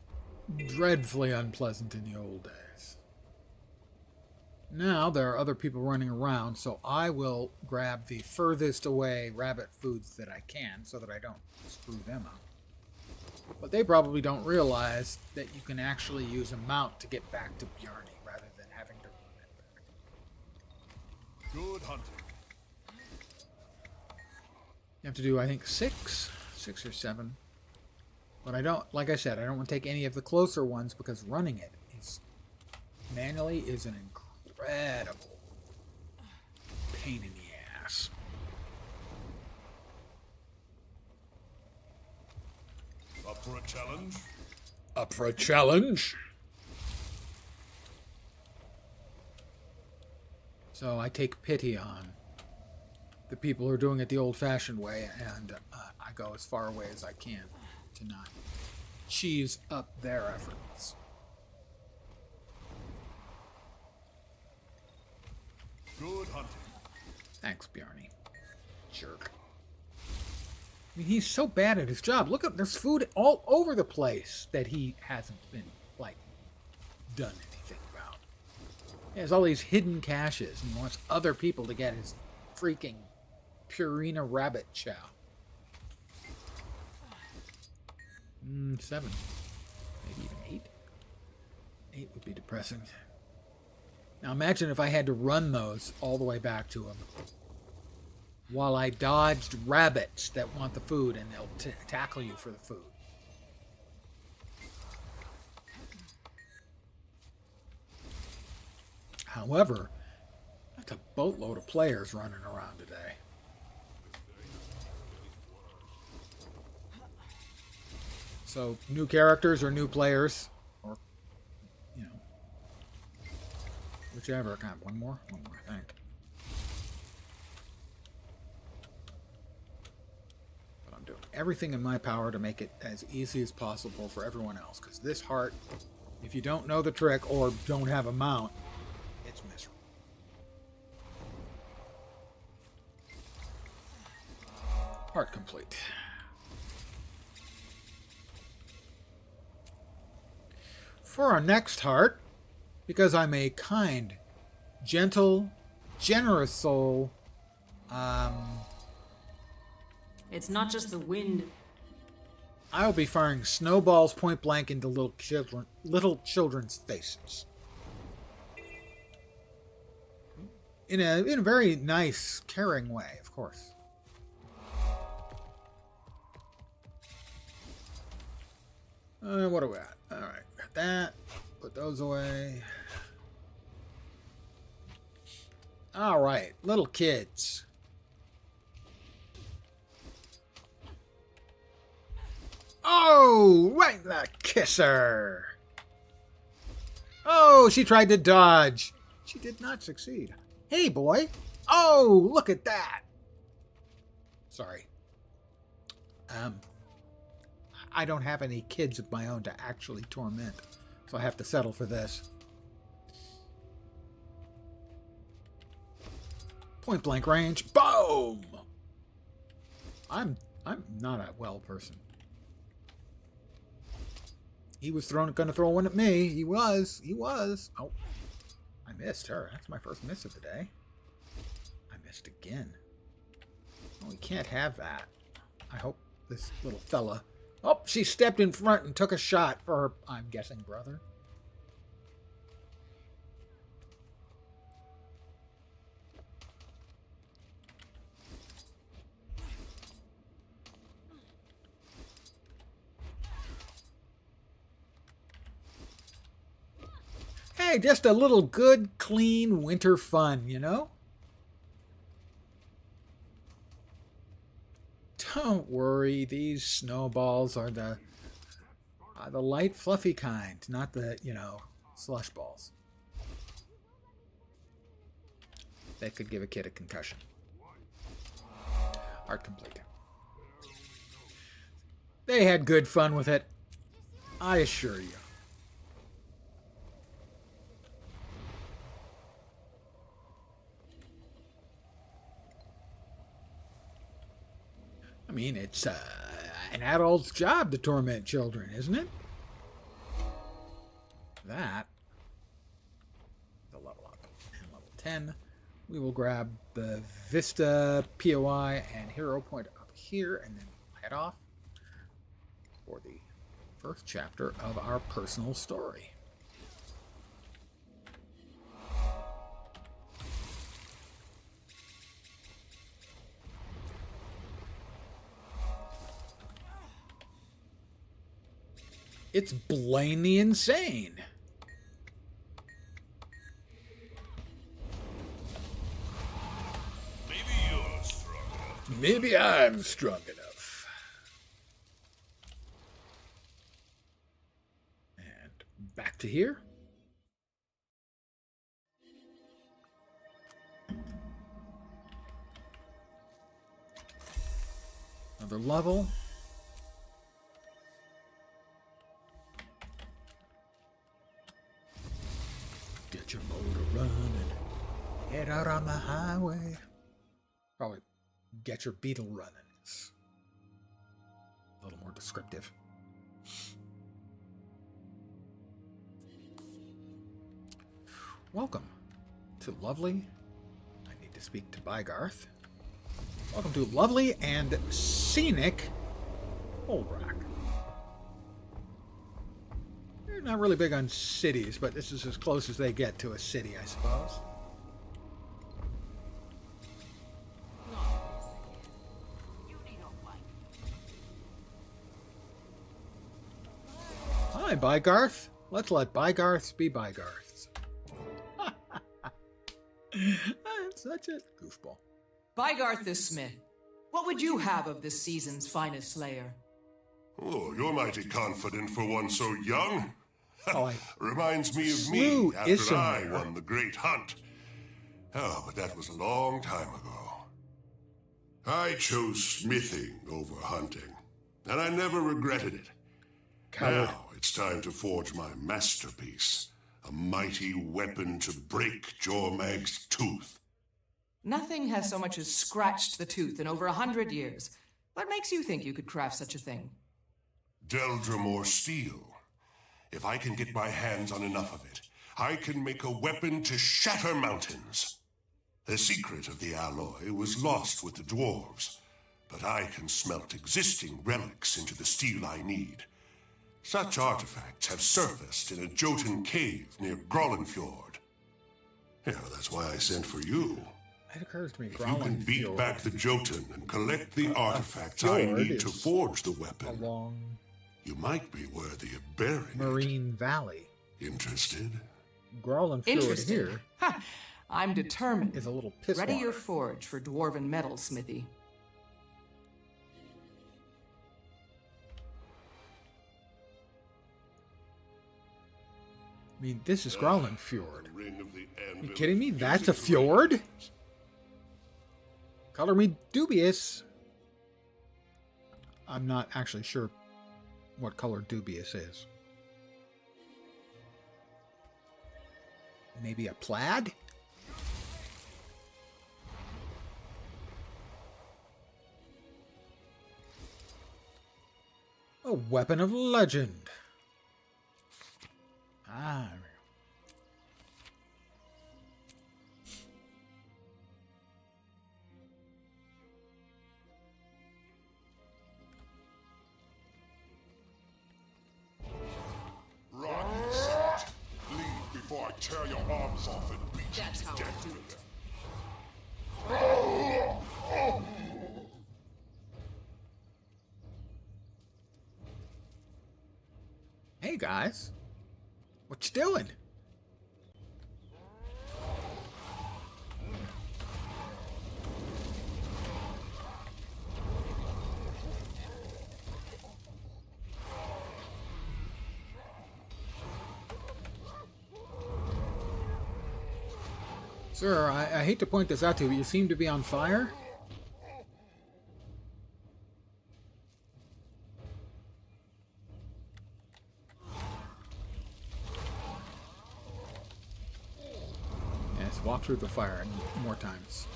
dreadfully unpleasant in the old days. Now there are other people running around, so I will grab the furthest away rabbit foods that I can so that I don't screw them up. But they probably don't realize that you can actually use a mount to get back to Bjarni rather than having to run it back. Good hunting. You have to do, I think, six or seven. But I don't, like I said, I don't want to take any of the closer ones because running it is manually is an incredible pain in the ass. Up for a challenge? Up for a challenge? So I take pity on the people who are doing it the old-fashioned way, and I go as far away as I can to not cheese up their efforts. Good hunting. Thanks, Bjarni. Jerk. I mean, he's so bad at his job. Look at, there's food all over the place that he hasn't been, like, done anything about. He has all these hidden caches and wants other people to get his freaking Purina rabbit chow. 7. Maybe even 8. 8 would be depressing. Now imagine if I had to run those all the way back to him while I dodged rabbits that want the food and they'll tackle you for the food. However, that's a boatload of players running around today. So, new characters or new players, or, you know, whichever. Kind of one more, I think. But I'm doing everything in my power to make it as easy as possible for everyone else, because this heart, if you don't know the trick or don't have a mount, it's miserable. Heart complete. For our next heart, because I'm a kind, gentle, generous soul, It's not just the wind. I'll be firing snowballs point blank into little children's faces. In a very nice, caring way, of course. What are we at? All right, got that. Put those away. All right, little kids. Oh, right in the kisser. Oh, she tried to dodge. She did not succeed. Hey, boy. Oh, look at that. Sorry. I don't have any kids of my own to actually torment, so I have to settle for this. Point blank range. Boom! I'm not a well person. He was going to throw one at me. He was. Oh, I missed her. That's my first miss of the day. I missed again. Oh, we can't have that. I hope this little fella... Oh, she stepped in front and took a shot for her, I'm guessing, brother. Hey, just a little good, clean winter fun, you know? Don't worry, these snowballs are the light, fluffy kind, not the, slush balls. That could give a kid a concussion. Art complete. They had good fun with it, I assure you. I mean, it's an adult's job to torment children, isn't it? That, the level up. And level 10, we will grab the Vista POI and Hero Point up here, and then head off for the first chapter of our personal story. It's blatantly insane. Maybe you're strong enough. Maybe I'm strong enough. And back to here. Another level. Get your motor running. Head out on the highway. Probably get your beetle running. It's a little more descriptive. Welcome to lovely. I need to speak to Bygarth. Welcome to lovely and scenic Holbrook. They're not really big on cities, but this is as close as they get to a city, I suppose. Hi, Bygarth. Let's let Bygarths be Bygarths. I'm such a goofball. Bygarth the Smith, what would you have of this season's finest slayer? Oh, you're mighty confident for one so young. Oh, Reminds me of slew me after I Isomir. won the great hunt. Oh, but that was a long time ago. I chose smithing over hunting, and I never regretted it. Coward. Now it's time to forge my masterpiece, a mighty weapon to break Jormag's tooth. Nothing has so much as scratched the tooth in over 100 years. What makes you think you could craft such a thing? Deldrimore steel. If I can get my hands on enough of it, I can make a weapon to shatter mountains. The secret of the alloy was lost with the dwarves, but I can smelt existing relics into the steel I need. Such artifacts have surfaced in a Jotun cave near Grollenfjord. Yeah, that's why I sent for you. It occurs to me, If you can beat back the Jotun and collect the artifacts I fjord need to is forge the a weapon, long You might be worthy of bearing Marine Valley. it. Interested? Growlin Fjord Interesting. here Ha! I'm determined. is a little pisswater. Ready your forge for dwarven metal smithy. I mean, this is Growlin Fjord. The ring of the Are you anvil kidding me? is That's a in fjord? range. Color me dubious. I'm not actually sure what color dubious is. Maybe a plaid? A weapon of legend. Ah, there we go. Rocky Salt. Leave before I tear your arms off and beat That's you how to I death do with it. them. Hey guys, what you doing? Sir, I hate to point this out to you, but you seem to be on fire. Yes, walk through the fire more times.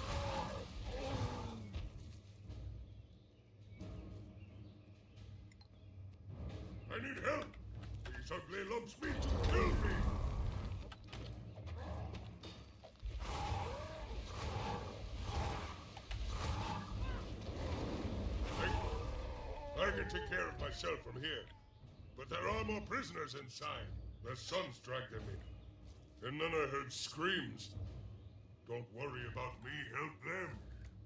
I need help! These ugly lumps mean to kill me! I can take care of myself from here. But there are more prisoners inside. Their sons dragged them in. And then I heard screams. Don't worry about me, help them.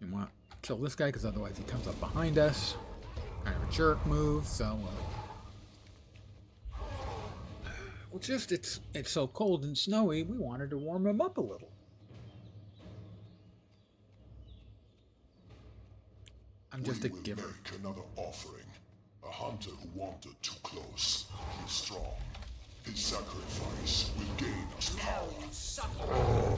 You want to kill this guy because otherwise he comes up behind us. Kind of a jerk move, so well, just it's so cold and snowy, we wanted to warm him up a little. I'm just a We will giver. make another offering. A hunter who wandered too close. He's strong. His sacrifice will gain us power.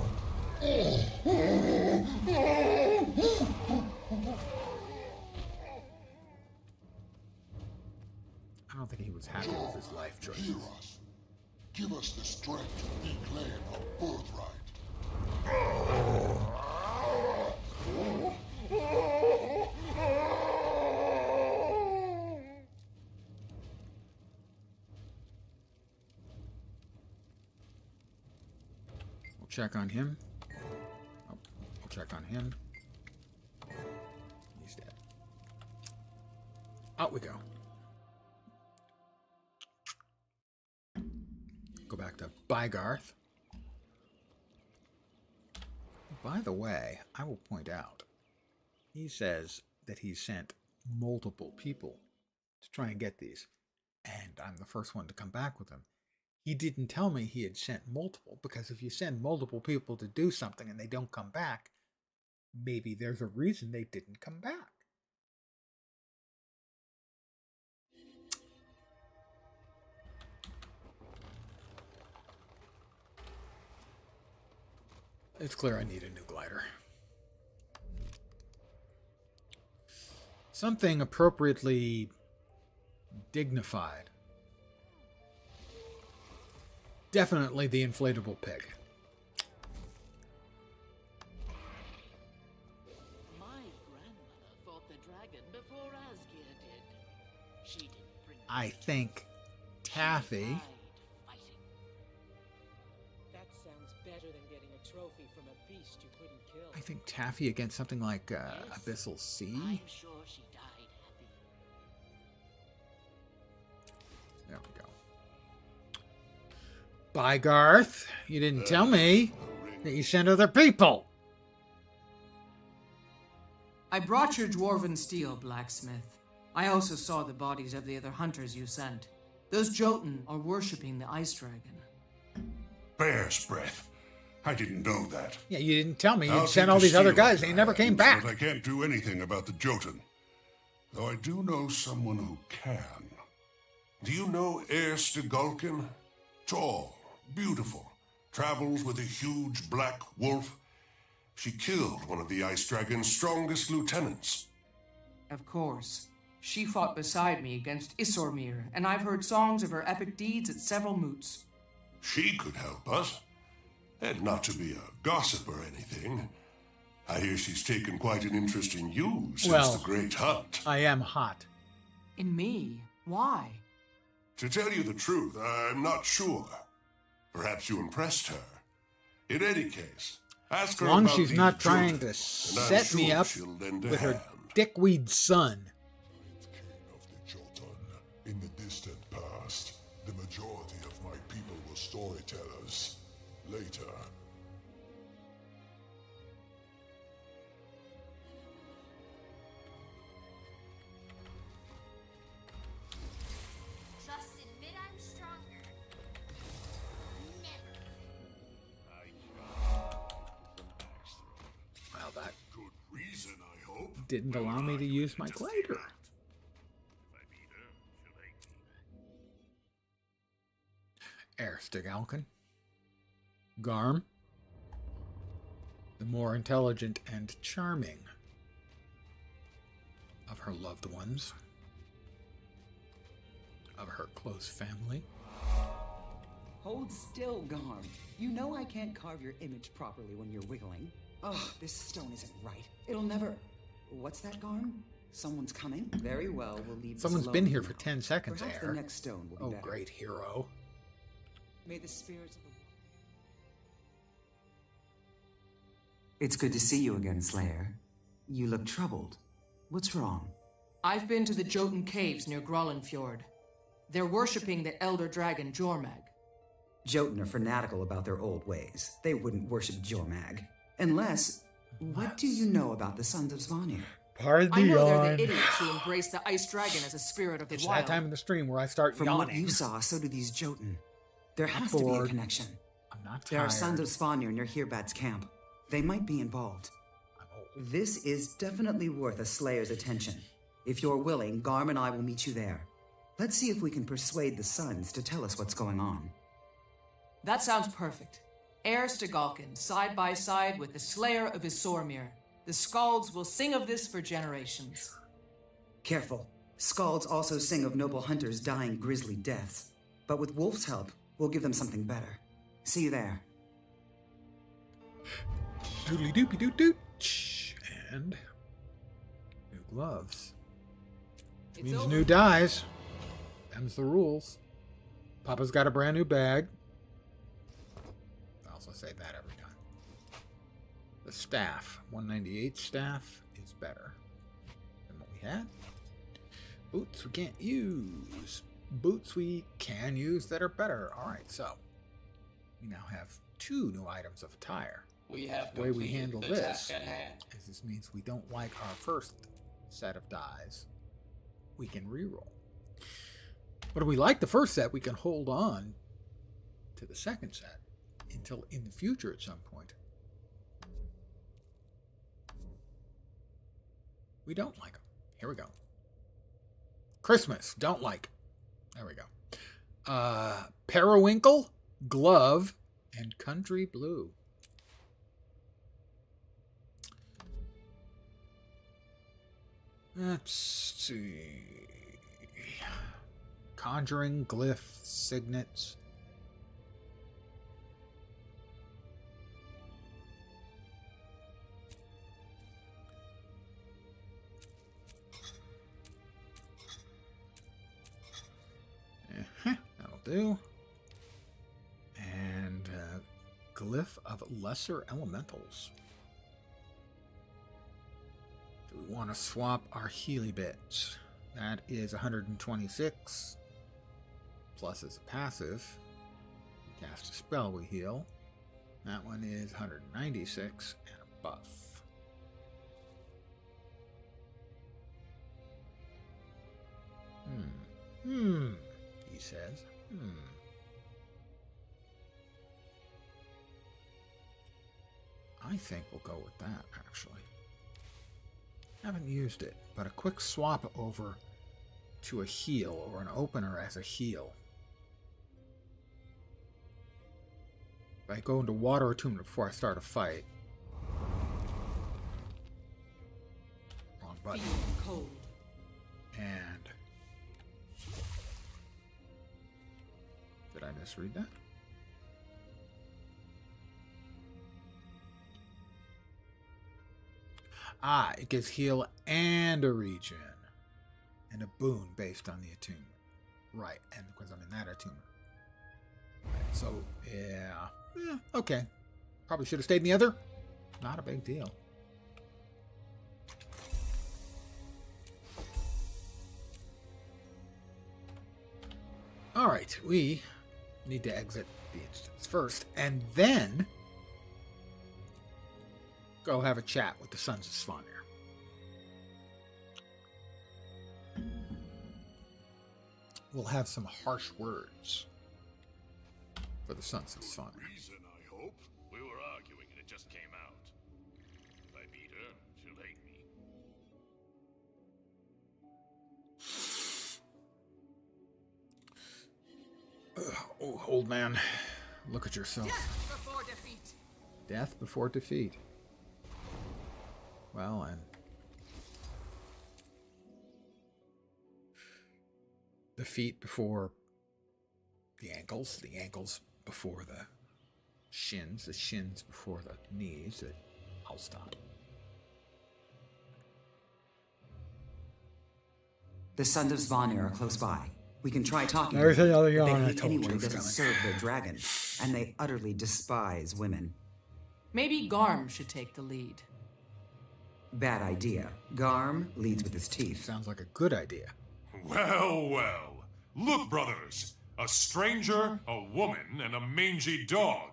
I don't think he was happy with his life choices. Hear us. Give us the strength to reclaim our birthright. We'll check on him. Oh, we'll check on him. He's dead. Out we go. Go back to Bygarth. By the way, I will point out, he says that he sent multiple people to try and get these, and I'm the first one to come back with them. He didn't tell me he had sent multiple, because if you send multiple people to do something and they don't come back, maybe there's a reason they didn't come back. It's clear I need a new glider. Something appropriately dignified. Definitely the inflatable pig. My grandmother fought the dragon before Asgeir did. She didn't bring I think Taffy. died fighting. That sounds better than getting a trophy from a beast you couldn't kill. I think Taffy against something like Abyssal Sea. I'm sure she died happy. There we go. Bygarth, you didn't tell me that you sent other people. I brought your dwarven steel, blacksmith. I also saw the bodies of the other hunters you sent. Those Jotun are worshipping the ice dragon. Bear's breath. I didn't know that. Yeah, you didn't tell me. I'll You'd sent take all a these other steal guys of and he never came that, back. But I can't do anything about the Jotun. Though I do know someone who can. Do you know Erstagulkin? Tall, beautiful, travels with a huge black wolf. She killed one of the ice dragon's strongest lieutenants. Of course. She fought beside me against Isormir, and I've heard songs of her epic deeds at several moots. She could help us. And not to be a gossip or anything, I hear she's taken quite an interest in you since the Great Hunt. I am hot. In me? Why? To tell you the truth, I'm not sure. Perhaps you impressed her. In any case, ask her As long as about she's these not trying Jotun, to and I'm set me sure up she'll lend a with her hand. dickweed son. King of the Jotun. In the distant past, the majority of my people were storytellers. Later, Just admit I'm stronger. Never. Well, that Good reason, I hope. didn't allow me to use my glider. Erstagulkin. Garm. The more intelligent and charming of her loved ones. Of her close family. Hold still, Garm. You know I can't carve your image properly when you're wiggling. Oh, this stone isn't right. It'll never... What's that, Garm? Someone's coming? Very well, we'll leave Someone's this been alone here now. for 10 seconds, Perhaps Air. the next stone will be Oh, better. great hero. May the spirits of the... It's good to see you again, Slayer. You look troubled. What's wrong? I've been to the Jotun caves near Grollenfjord. They're worshipping the elder dragon Jormag. Jotun are fanatical about their old ways. They wouldn't worship Jormag. Unless... What do you know about the Sons of Svanir? Pardon I the know they're yawn. the idiots who embrace the ice dragon as a spirit of the It's wild. that time in the stream where I start From yawning. what you saw, so do these Jotun. There I'm has to be a bored. connection. I'm not There tired. are Sons of Svanir near Hirbat's camp. They might be involved. I'm old. This is definitely worth a Slayer's attention. If you're willing, Garm and I will meet you there. Let's see if we can persuade the Sons to tell us what's going on. That sounds perfect. Erstagulkin, side by side with the Slayer of Isormir. The Skalds will sing of this for generations. Careful. Skalds also sing of noble hunters dying grisly deaths. But with Wolf's help, we'll give them something better. See you there. Doodly doopy doot doot. And new gloves. It's Means over. new dies. Them's the rules. Papa's got a brand new bag. I also say that every time. The staff. 198 staff is better than what we had. Boots we can't use. Boots we can use that are better. Alright, so we now have 2 new items of attire. We have The way we completed handle the this task at hand. is this means we don't like our first set of dies. We can reroll. But if we like the first set, we can hold on to the second set until in the future at some point. We don't like them. Here we go. Christmas, don't like. There we go. Periwinkle, glove, and country blue. Let's see. Conjuring, glyphs, signets. That'll do. And glyph of lesser elementals. Do we want to swap our Healy bits? That is 126. Plus is a passive. We cast a spell, we heal. That one is 196 and a buff. He says. I think we'll go with that, actually. Haven't used it, but a quick swap over to a heal or an opener as a heal. If I go into water attunement before I start a fight. Wrong button. Feel cold. And did I misread that? Ah, it gives heal and a regen. And a boon based on the attunement. Right, and because I'm in that attunement. Right, so, yeah. Okay. Probably should have stayed in the other. Not a big deal. Alright, we need to exit the instance first, and then go have a chat with the Sons of Svanir. We'll have some harsh words for the Sons of Svanir. Reason, I hope. We were arguing and it just came out. If I beat her, she'll hate me. Oh, old man, look at yourself. Death before defeat. Death before defeat. Well, and the feet before the ankles before the shins before the knees. I'll stop. The Sons of Svanir are close by. We can try talking. There's another They yawn. I hate told you anyone it who was doesn't coming. serve their dragon, and they utterly despise women. Maybe Garm should take the lead. Bad idea. Garm leads with his teeth. Sounds like a good idea. Well, well. Look, brothers. A stranger, a woman, and a mangy dog.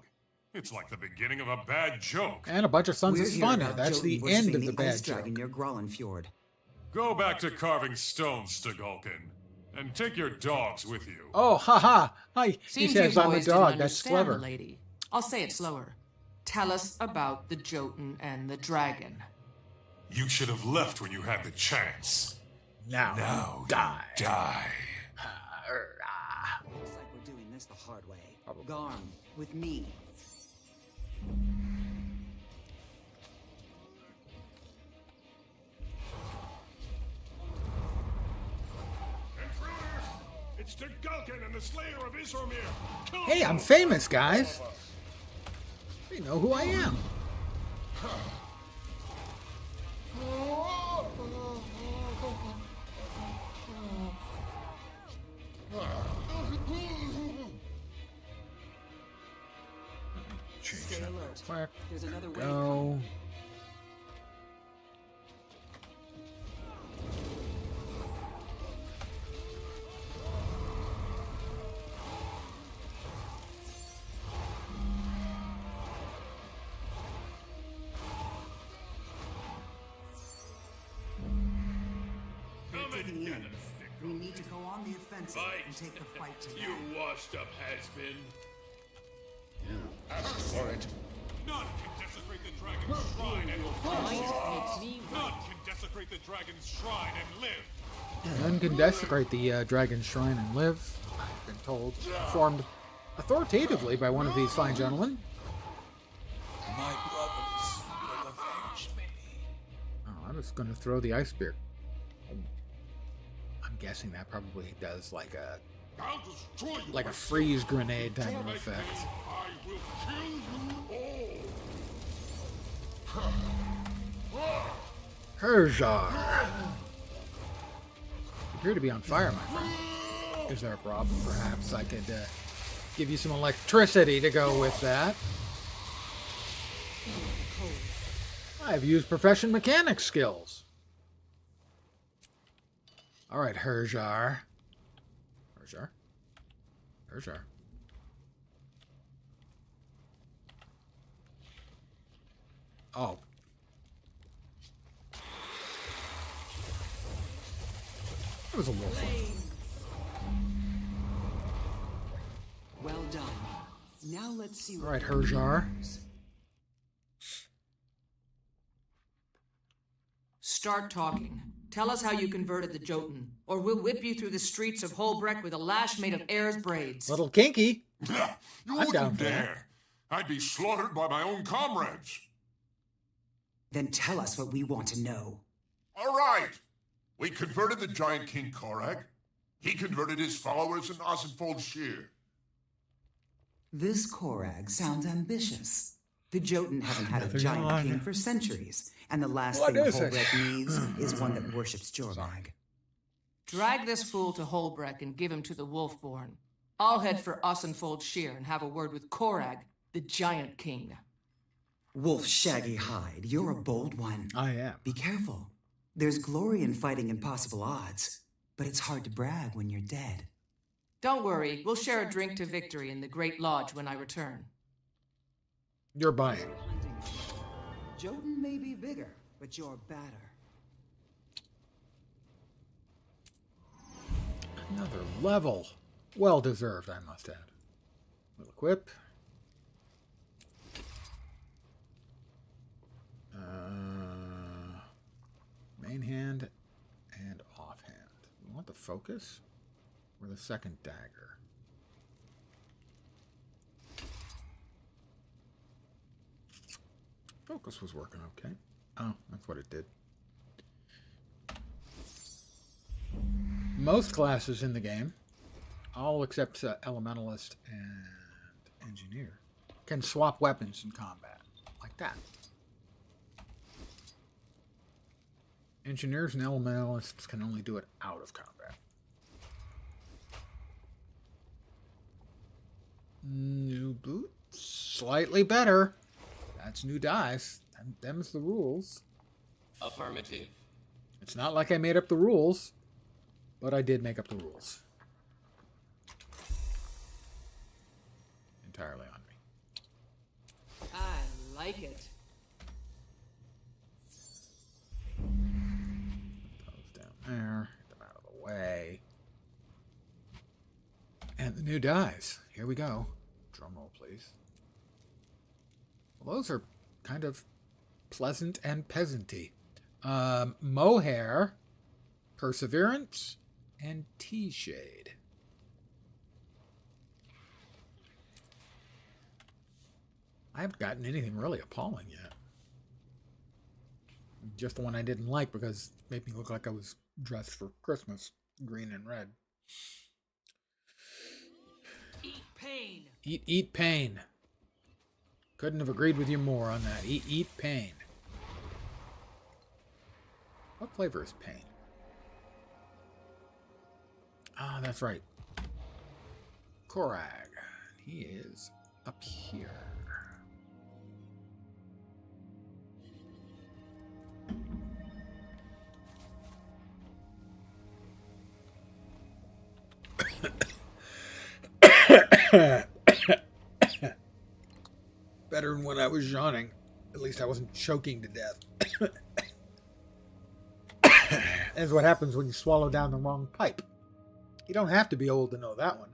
It's like the beginning of a bad joke. And a bunch of Sons We're of here Svanir. about That's the Jotun end worshipping of the ice bad joke. dragon near Grollenfjord. Go back to carving stones, Stagulkin. And take your dogs with you. Oh, haha. Hi. He Seems says you I'm a boys didn't dog. That's understand clever. the lady. I'll say it slower. Tell us about the Jotun and the dragon. You should have left when you had the chance. Now Now die. Die. Looks like we're doing this the hard way. Garm, with me. Intruders! It's Stagulkin and the Slayer of Isromir! Kill Hey, I'm them! famous, guys. They know who I am. Change Stay that real alert. quick. There's another way. Go. Come and Digging get in. us, We Stagulkin. need to go on the offensive Fight. and take the fight to You them. washed up has-been. Ask for it. None can desecrate the dragon's shrine and live. None can desecrate the dragon's shrine and live. None can desecrate the dragon's shrine and live. I've been told, informed authoritatively by one of these fine gentlemen. My brothers will avenge me. Oh, I'm just going to throw the ice spear. I'm guessing that probably does like a I'll destroy you. like a freeze grenade type of Torment me, effect. I will kill you all. Herzar. You appear to be on fire, my friend. Is there a problem? Perhaps I could give you some electricity to go with that. I've used profession mechanic skills. All right, Herzar. Herzar. Oh. It was a wolf. Now let's see All what right, Herjar. Start talking. Tell us how you converted the Jotun, or we'll whip you through the streets of Holbreck with a lash made of air's braids. Little kinky. You I'm wouldn't down for dare. I'd be slaughtered by my own comrades. Then tell us what we want to know. All right. We converted the giant King Korag. He converted his followers in Ozenfold Shear. This Korag sounds ambitious. The Jotun haven't had a Nothing giant on. king for centuries, and the last What thing is it? Holbrecht needs is one that worships Jorvag. Drag this fool to Holbreck and give him to the Wolfborn. I'll head for Osenfold Shear and have a word with Korag, the giant king. Wolf Shaggy Hide, you're a bold one. I am. Be careful. There's glory in fighting impossible odds, but it's hard to brag when you're dead. Don't worry, we'll share a drink to victory in the Great Lodge when I return. You're buying. Jotun may be bigger, but you're badder. Another level. Well deserved, I must add. Little equip. Main hand and offhand. We want the focus or the second dagger? Focus was working okay. Oh, that's what it did. Most classes in the game, all except Elementalist and Engineer, can swap weapons in combat, like that. Engineers and Elementalists can only do it out of combat. New boots, slightly better. That's new dice. Them's the rules. Affirmative. It's not like I made up the rules, but I did make up the rules. Entirely on me. I like it. Those down there. Get them out of the way. And the new dice. Here we go. Drum roll, please. Well, those are kind of pleasant and peasanty. Mohair, Perseverance, and T-Shade. I haven't gotten anything really appalling yet. Just the one I didn't like because it made me look like I was dressed for Christmas. Green and red. Eat pain. Eat pain. Couldn't have agreed with you more on that. Eat pain. What flavor is pain? Ah, that's right. Korag. He is up here. Better than when I was yawning. At least I wasn't choking to death. That's what happens when you swallow down the wrong pipe. You don't have to be old to know that one.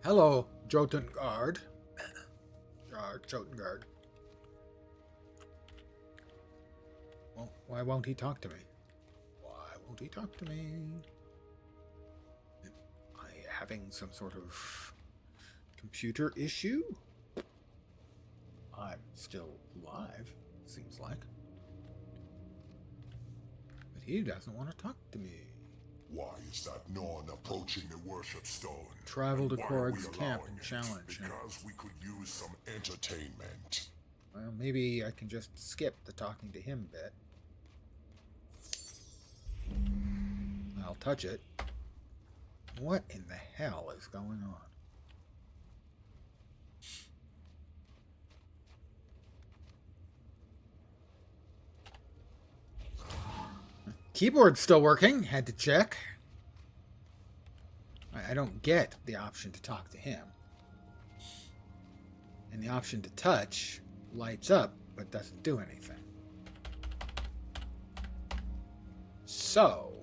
Hello, Jotengard. Jotengard. Well, why won't he talk to me? Why won't he talk to me? Am I having some sort of computer issue? I'm still alive, seems like. But he doesn't want to talk to me. Why is that Norn approaching the worship stone? Travel to And why are we Korg's camp allowing and it? challenge him. Because we could use some entertainment. Well, maybe I can just skip the talking to him bit. I'll touch it. What in the hell is going on? Keyboard's still working. Had to check. I don't get the option to talk to him. And the option to touch lights up, but doesn't do anything. So,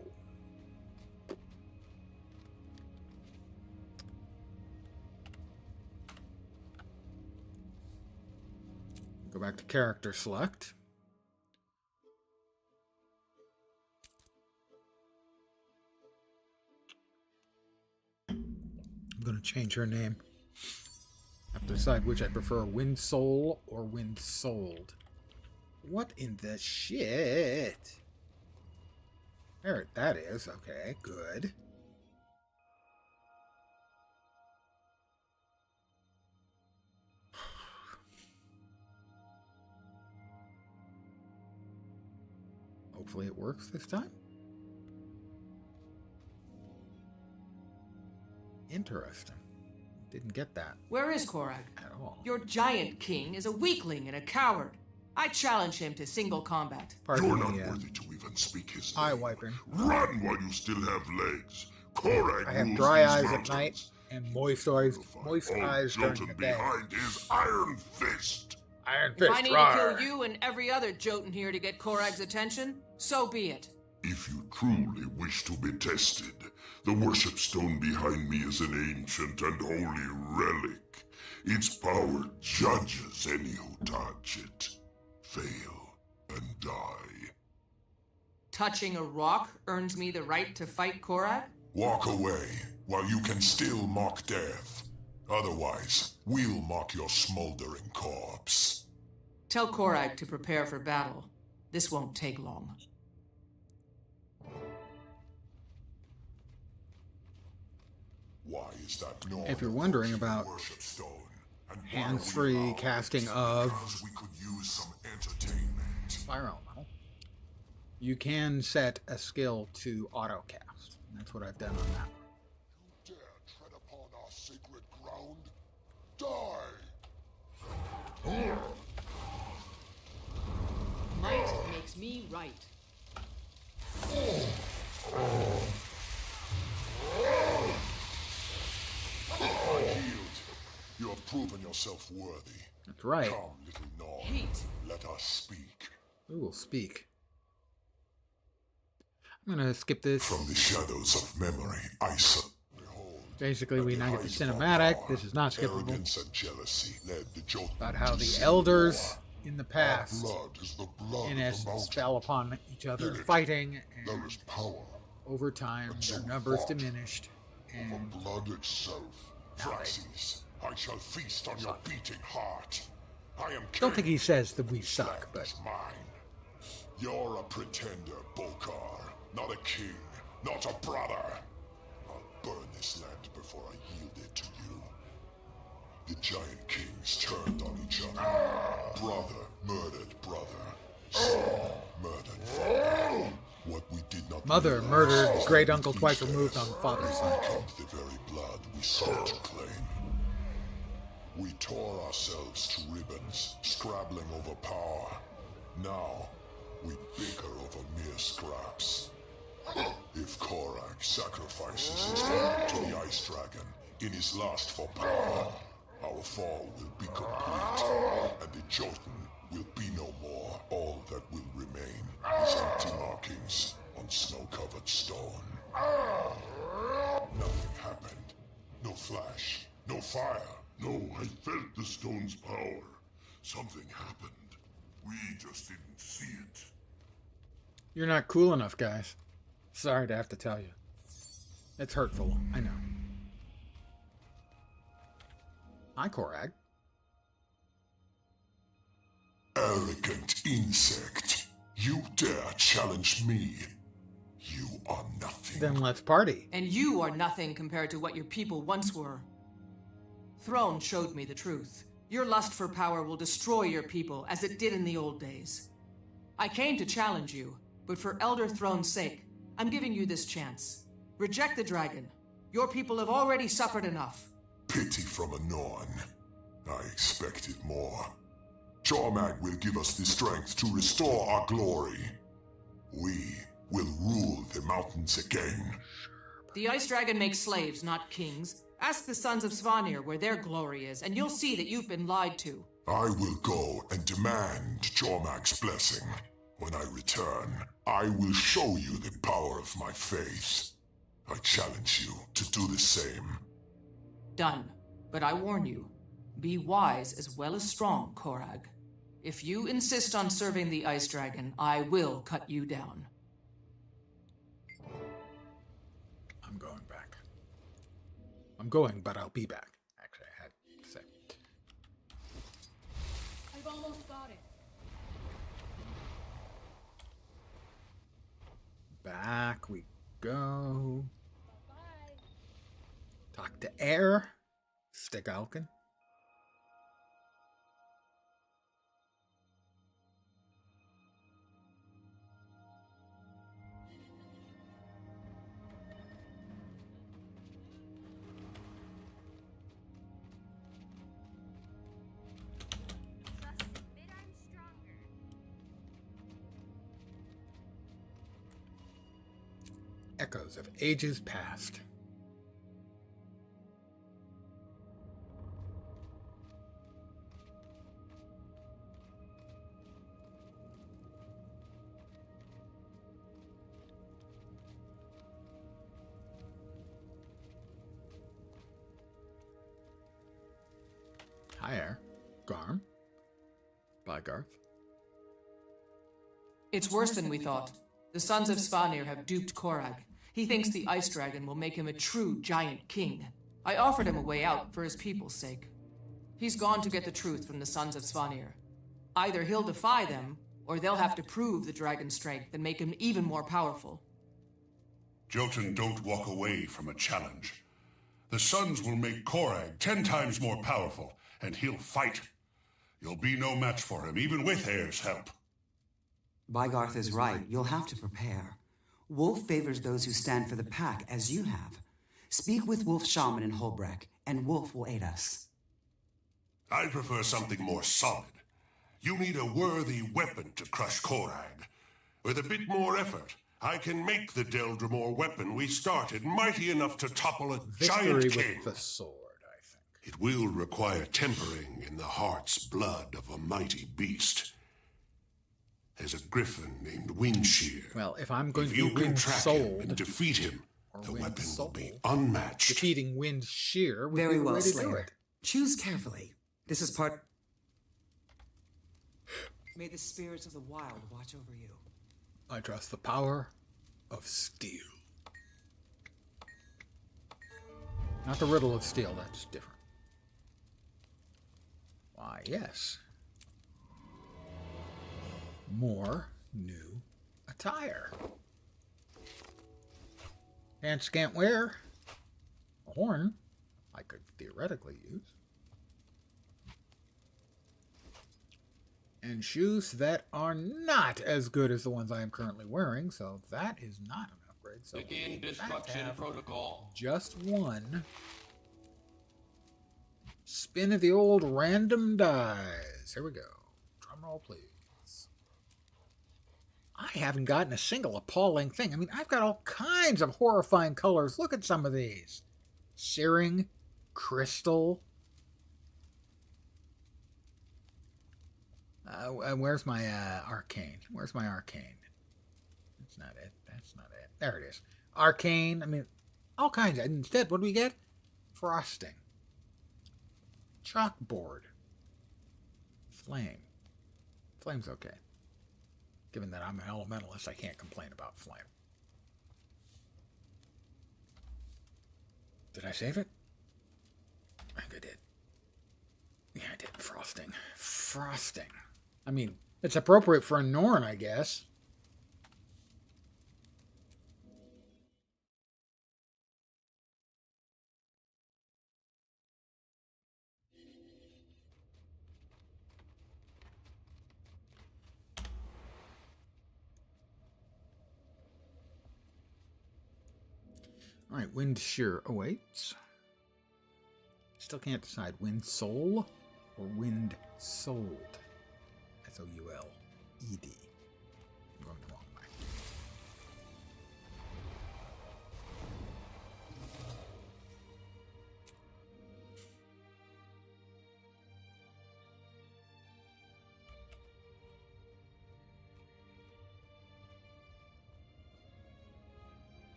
Go back to character select. I'm going to change her name. I have to decide which I prefer, Windsoul or Windsouled. What in the shit? There, that is. Okay, good. Hopefully it works this time. Interesting. Didn't get that Where is Korag? at all. Your giant king is a weakling and a coward. I challenge him to single combat. Pardon You're not me, worthy to even speak his eye name. wiping. Run while you still have legs. Korag I have rules dry these eyes mountains. at night and moist eyes during Jotun the day. behind his iron fist. Iron If I fist, need rawr. to kill you and every other Jotun here to get Korag's attention, so be it. If you truly wish to be tested, the worship stone behind me is an ancient and holy relic. Its power judges any who touch it. Fail and die. Touching a rock earns me the right to fight Korag? Walk away while you can still mock death. Otherwise, we'll mock your smoldering corpse. Tell Korag to prepare for battle. This won't take long. Why is that no If you're wondering about worship stone? And why hands-free we allow casting it? of Because we could use some entertainment. Fire Elemental, you can set a skill to auto cast. That's what I've done on that. Dare tread upon our sacred ground? Die! Might makes me right. I yield. You have proven yourself worthy. That's right. Come, little Nord. Heat. Let us speak. We will speak. I'm gonna skip this. From the shadows of memory, I behold. Basically, we at now get height the of our cinematic. power, This is not skippable. Arrogance and jealousy led the Jotun About how to the civil elders war. in the Our past, blood is the blood in of the essence, mountain. fell upon each other, In it, fighting, There and is power over time, And their so numbers fought diminished. over And blood itself. Now they- Fraxes, I shall feast on your beating heart. I am king. don't think he says that we suck, Land but is mine. You're a pretender, Bokar. Not a king, not a brother. I'll burn this land before I yield it to you. The giant kings turned on each other. Brother murdered brother. Son murdered father. What we did not mother realize murdered is great that uncle with twice these removed heirs, on the father's we side. become the very blood we sought to claim. We tore ourselves to ribbons, scrabbling over power. Now, we bicker over mere scraps. If Korag sacrifices his family to the Ice Dragon in his lust for power, our fall will be complete, and the Jotun will be no more. All that will remain is empty markings on snow-covered stone. Nothing happened. No flash, no fire. No, I felt the stone's power. Something happened. We just didn't see it. you're not cool enough, guys. Sorry to have to tell you. It's hurtful, I know. Hi, Korag. Arrogant insect. You dare challenge me? You are nothing. Then let's party. And you are nothing compared to what your people once were. Throne showed me the truth. Your lust for power will destroy your people, as it did in the old days. I came to challenge you, but for Elder Throne's sake, I'm giving you this chance. Reject the dragon. Your people have already suffered enough. Pity from a Norn. I expected more. Jormag will give us the strength to restore our glory. We will rule the mountains again. The Ice Dragon makes slaves, not kings. Ask the sons of Svanir where their glory is, and you'll see that you've been lied to. I will go and demand Jormag's blessing. When I return, I will show you the power of my faith. I challenge you to do the same. Done. But I warn you, be wise as well as strong, Korag. If you insist on serving the Ice Dragon, I will cut you down. I'm going back. I'm going, but I'll be back. Actually, I had to say. I've almost got it. Back we go. Bye. Talk to Air. Stick Alkin. Just admit I'm stronger. Echoes of ages past. Hi, Air. Garm. Bye, Garth. It's worse than we thought. The sons of Svanir have duped Korag. He thinks the Ice Dragon will make him a true giant king. I offered him a way out for his people's sake. He's gone to get the truth from the sons of Svanir. Either he'll defy them, or they'll have to prove the dragon's strength and make him even more powerful. Jotun don't walk away from a challenge. The sons will make Korag 10 times more powerful, and he'll fight. You'll be no match for him, even with Air's help. Bygarth is right. You'll have to prepare. Wolf favors those who stand for the pack, as you have. Speak with Wolf Shaman in Holbreck, and Wolf will aid us. I prefer something more solid. You need a worthy weapon to crush Korag. With a bit more effort, I can make the Deldrimor weapon we started mighty enough to topple a giant Victory king. with the sword, I think. It will require tempering in the heart's blood of a mighty beast. There's a griffin named Windshear. Well, if I'm going If to you be can Wind track him Soul, and defeat him, the Wind weapon Soul, will be unmatched. defeating Wind Shear would Very be the well, way to do Slayer. it. Choose carefully. This is part... May the spirits of the wild watch over you. I trust the power of steel. Not the riddle of steel, that's different. Why, yes. More new attire. Pants can't wear. A horn I could theoretically use. And shoes that are not as good as the ones I am currently wearing, so that is not an upgrade. So Begin we in fact destruction have protocol. just one spin of the old random dice. Here we go. Drum roll, please. I haven't gotten a single appalling thing. I mean, I've got all kinds of horrifying colors. Look at some of these. Searing, crystal. Where's my arcane? Where's my arcane? That's not it. That's not it. There it is. Arcane. I mean, all kinds. Instead, what do we get? Frosting. Chalkboard. Flame. Flame's okay. Given that I'm an elementalist, I can't complain about flame. Did I save it? I think I did. Yeah, I did. Frosting. Frosting. I mean, it's appropriate for a Norn, I guess. All right, Wind Shear awaits. Still can't decide Wind Soul or Wind Sold. S-O-U-L-E-D. I'm going the wrong way.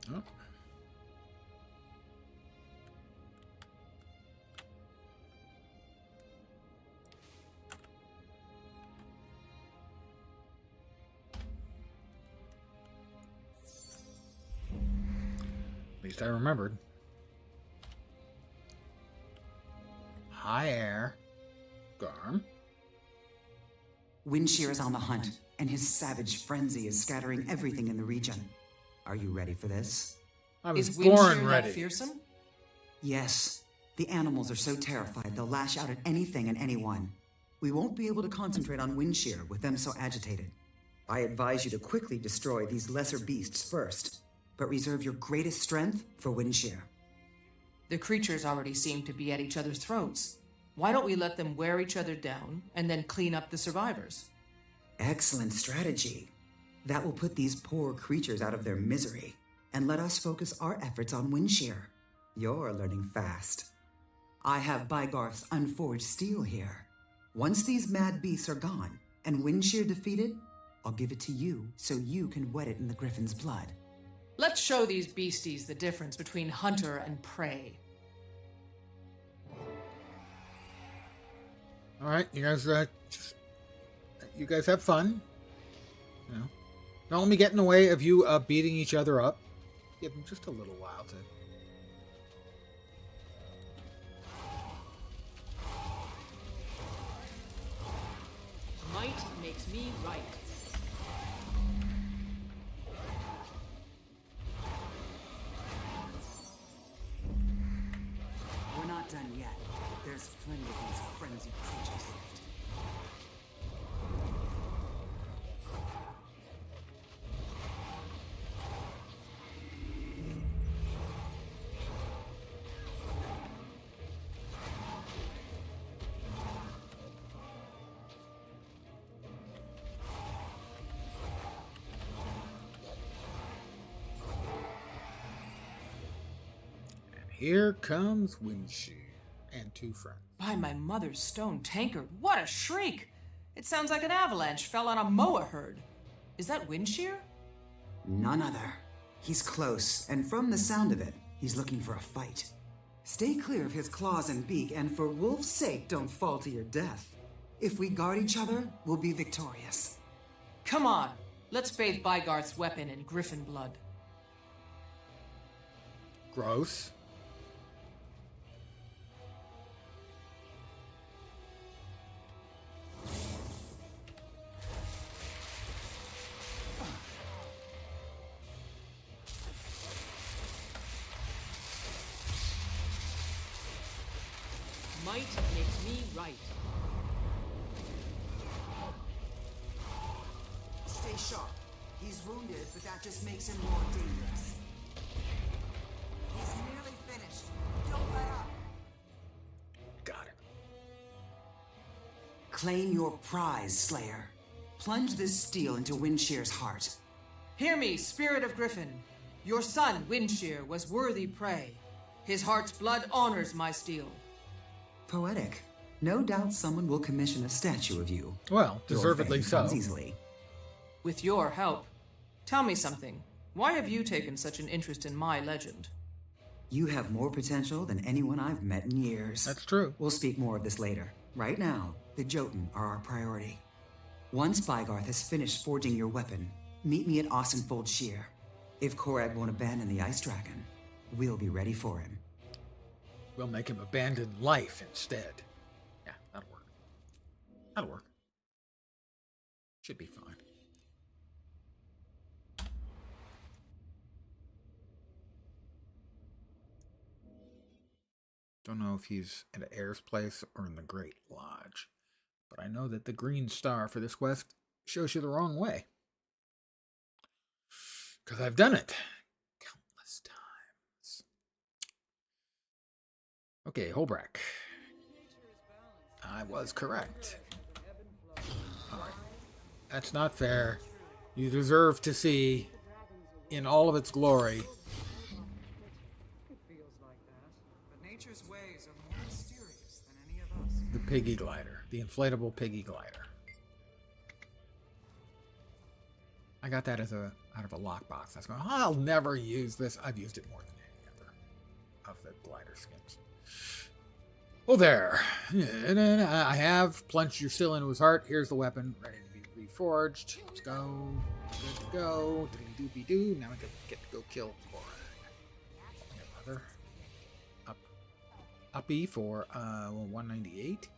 Oh. least I remembered. Hi, Air. Garm. Windshear is on the hunt, and his savage frenzy is scattering everything in the region. Are you ready for this? I was Is born Windshear ready. that fearsome? Yes. The animals are so terrified they'll lash out at anything and anyone. We won't be able to concentrate on Windshear with them so agitated. I advise you to quickly destroy these lesser beasts first, but reserve your greatest strength for Windshear. The creatures already seem to be at each other's throats. Why don't we let them wear each other down and then clean up the survivors? Excellent strategy. That will put these poor creatures out of their misery and let us focus our efforts on Windshear. You're learning fast. I have Bygarth's unforged steel here. Once these mad beasts are gone and Windshear defeated, I'll give it to you so you can wet it in the Griffin's blood. Let's show these beasties the difference between hunter and prey. All right, you guys have fun. You know, don't let me get in the way of you beating each other up. Give them just a little while to. Might makes me right. We're not done yet. There's plenty of these frenzied creatures left. Here comes Windshear and two friends. By my mother's stone tankard, what a shriek! It sounds like an avalanche fell on a moa herd. Is that Windshear? None other. He's close, and from the sound of it, he's looking for a fight. Stay clear of his claws and beak, and for Wolf's sake, don't fall to your death. If we guard each other, we'll be victorious. Come on, let's bathe Bygarth's weapon in griffin blood. Gross. Might makes me right. Stay sharp. He's wounded, but that just makes him more dangerous. He's nearly finished. Don't let up. Got it. Claim your prize, Slayer. Plunge this steel into Windshear's heart. Hear me, Spirit of Griffin. Your son, Windshear, was worthy prey. His heart's blood honors my steel. Poetic. No doubt someone will commission a statue of you. Well, Your deservedly fame so. comes easily. With your help. Tell me something. Why have you taken such an interest in my legend? You have more potential than anyone I've met in years. That's true. We'll speak more of this later. Right now, the Jotun are our priority. Once Bygarth has finished forging your weapon, meet me at Ostenfold Shear. If Korag won't abandon the Ice Dragon, we'll be ready for him. We'll make him abandon life instead. Yeah, that'll work. That'll work. Should be fine. Don't know if he's at Air's place or in the Great Lodge, but I know that the green star for this quest shows you the wrong way. Because I've done it countless times. Okay, Holbrack. I was correct. Alright. That's not fair. You deserve to see, in all of its glory, Nature's ways are more mysterious than any of us. the piggy glider. The inflatable piggy glider. I got that as out of a lockbox. I was going, I'll never use this. I've used it more than any other of the glider skins. Well, there. I have plunged your steel into his heart. Here's the weapon, ready to be reforged. Let's go. Good to go. Doobie-doo. Now I get to go kill Korag. another uppy for 198.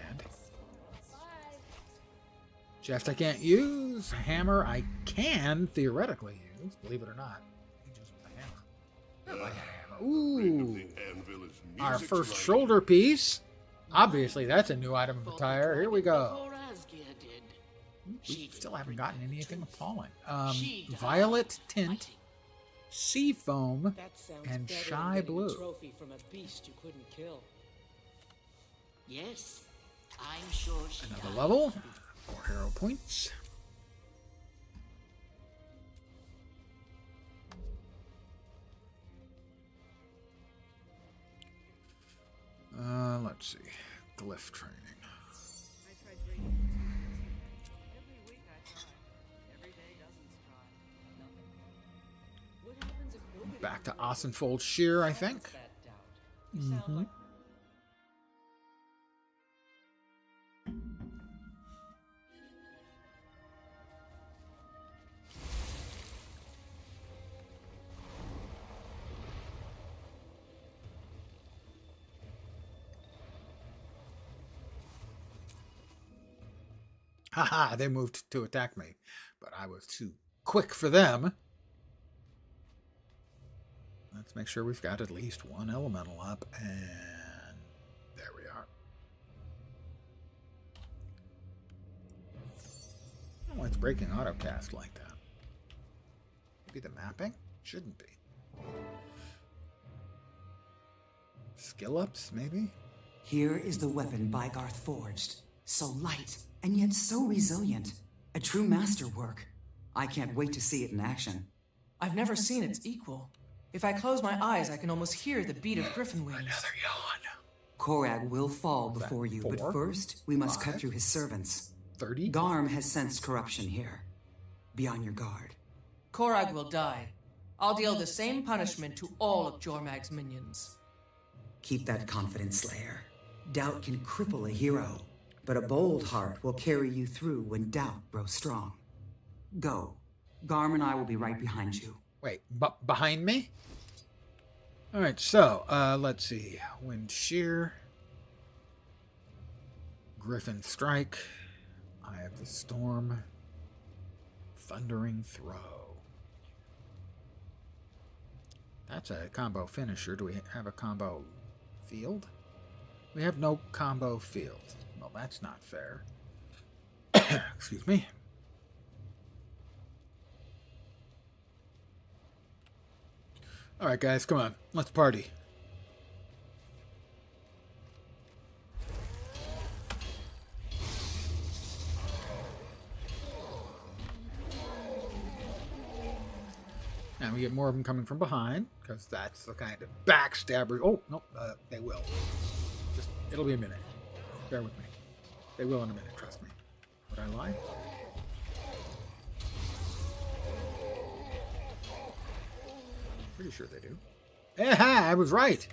And chest I can't use. Hammer I can theoretically use, believe it or not. Just with a hammer. I like a hammer. Ooh. Our first shoulder piece. Obviously, that's a new item of attire. Here we go. We still haven't gotten anything appalling. Violet tint, sea foam, and shy blue. Trophy from a beast you couldn't kill. Yes, I'm sure she Another does. level. 4 hero points. Let's see. Glyph training. I tried breaking. Every week I try. Every day dozens try. Nothing. What happens if nobody Back to Osenfold Shear, I think. that doubt? You sound like Haha, they moved to attack me, but I was too quick for them. Let's make sure we've got at least one elemental up, and there we are. I don't know why it's breaking autocast like that. Maybe the mapping? Shouldn't be. Skill ups, maybe? Here is the weapon Bygarth forged. So light, and yet so resilient. A true masterwork. I can't wait to see it in action. I've never seen its equal. If I close my eyes, I can almost hear the beat of griffin wings. Another yawn. Korag will fall before you, but 4, first, we must 5, cut through his servants. 30. Garm has sensed corruption here. Be on your guard. Korag will die. I'll deal the same punishment to all of Jormag's minions. Keep that confidence, Slayer. Doubt can cripple a hero, but a bold heart will carry you through when doubt grows strong. Go. Garm and I will be right behind you. Wait, behind me? Alright, so, let's see. Wind Shear. Griffin Strike. Eye of the Storm. Thundering Throw. That's a combo finisher. Do we have a combo field? We have no combo field. Well, that's not fair. Excuse me. Alright, guys, come on. Let's party. And we get more of them coming from behind, because that's the kind of backstabber. Oh, no, they will. Just, it'll be a minute. Bear with me. They will in a minute, trust me. Would I lie? Pretty sure they do. Aha, I was right.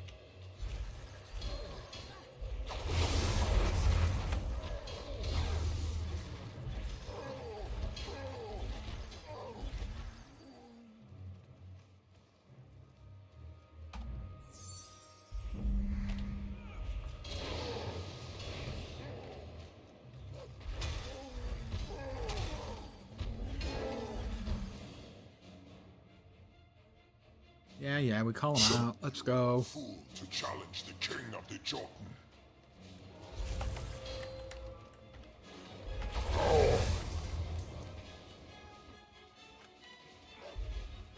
Yeah, we call him out. Let's go. Fool to challenge the king of the Jotun.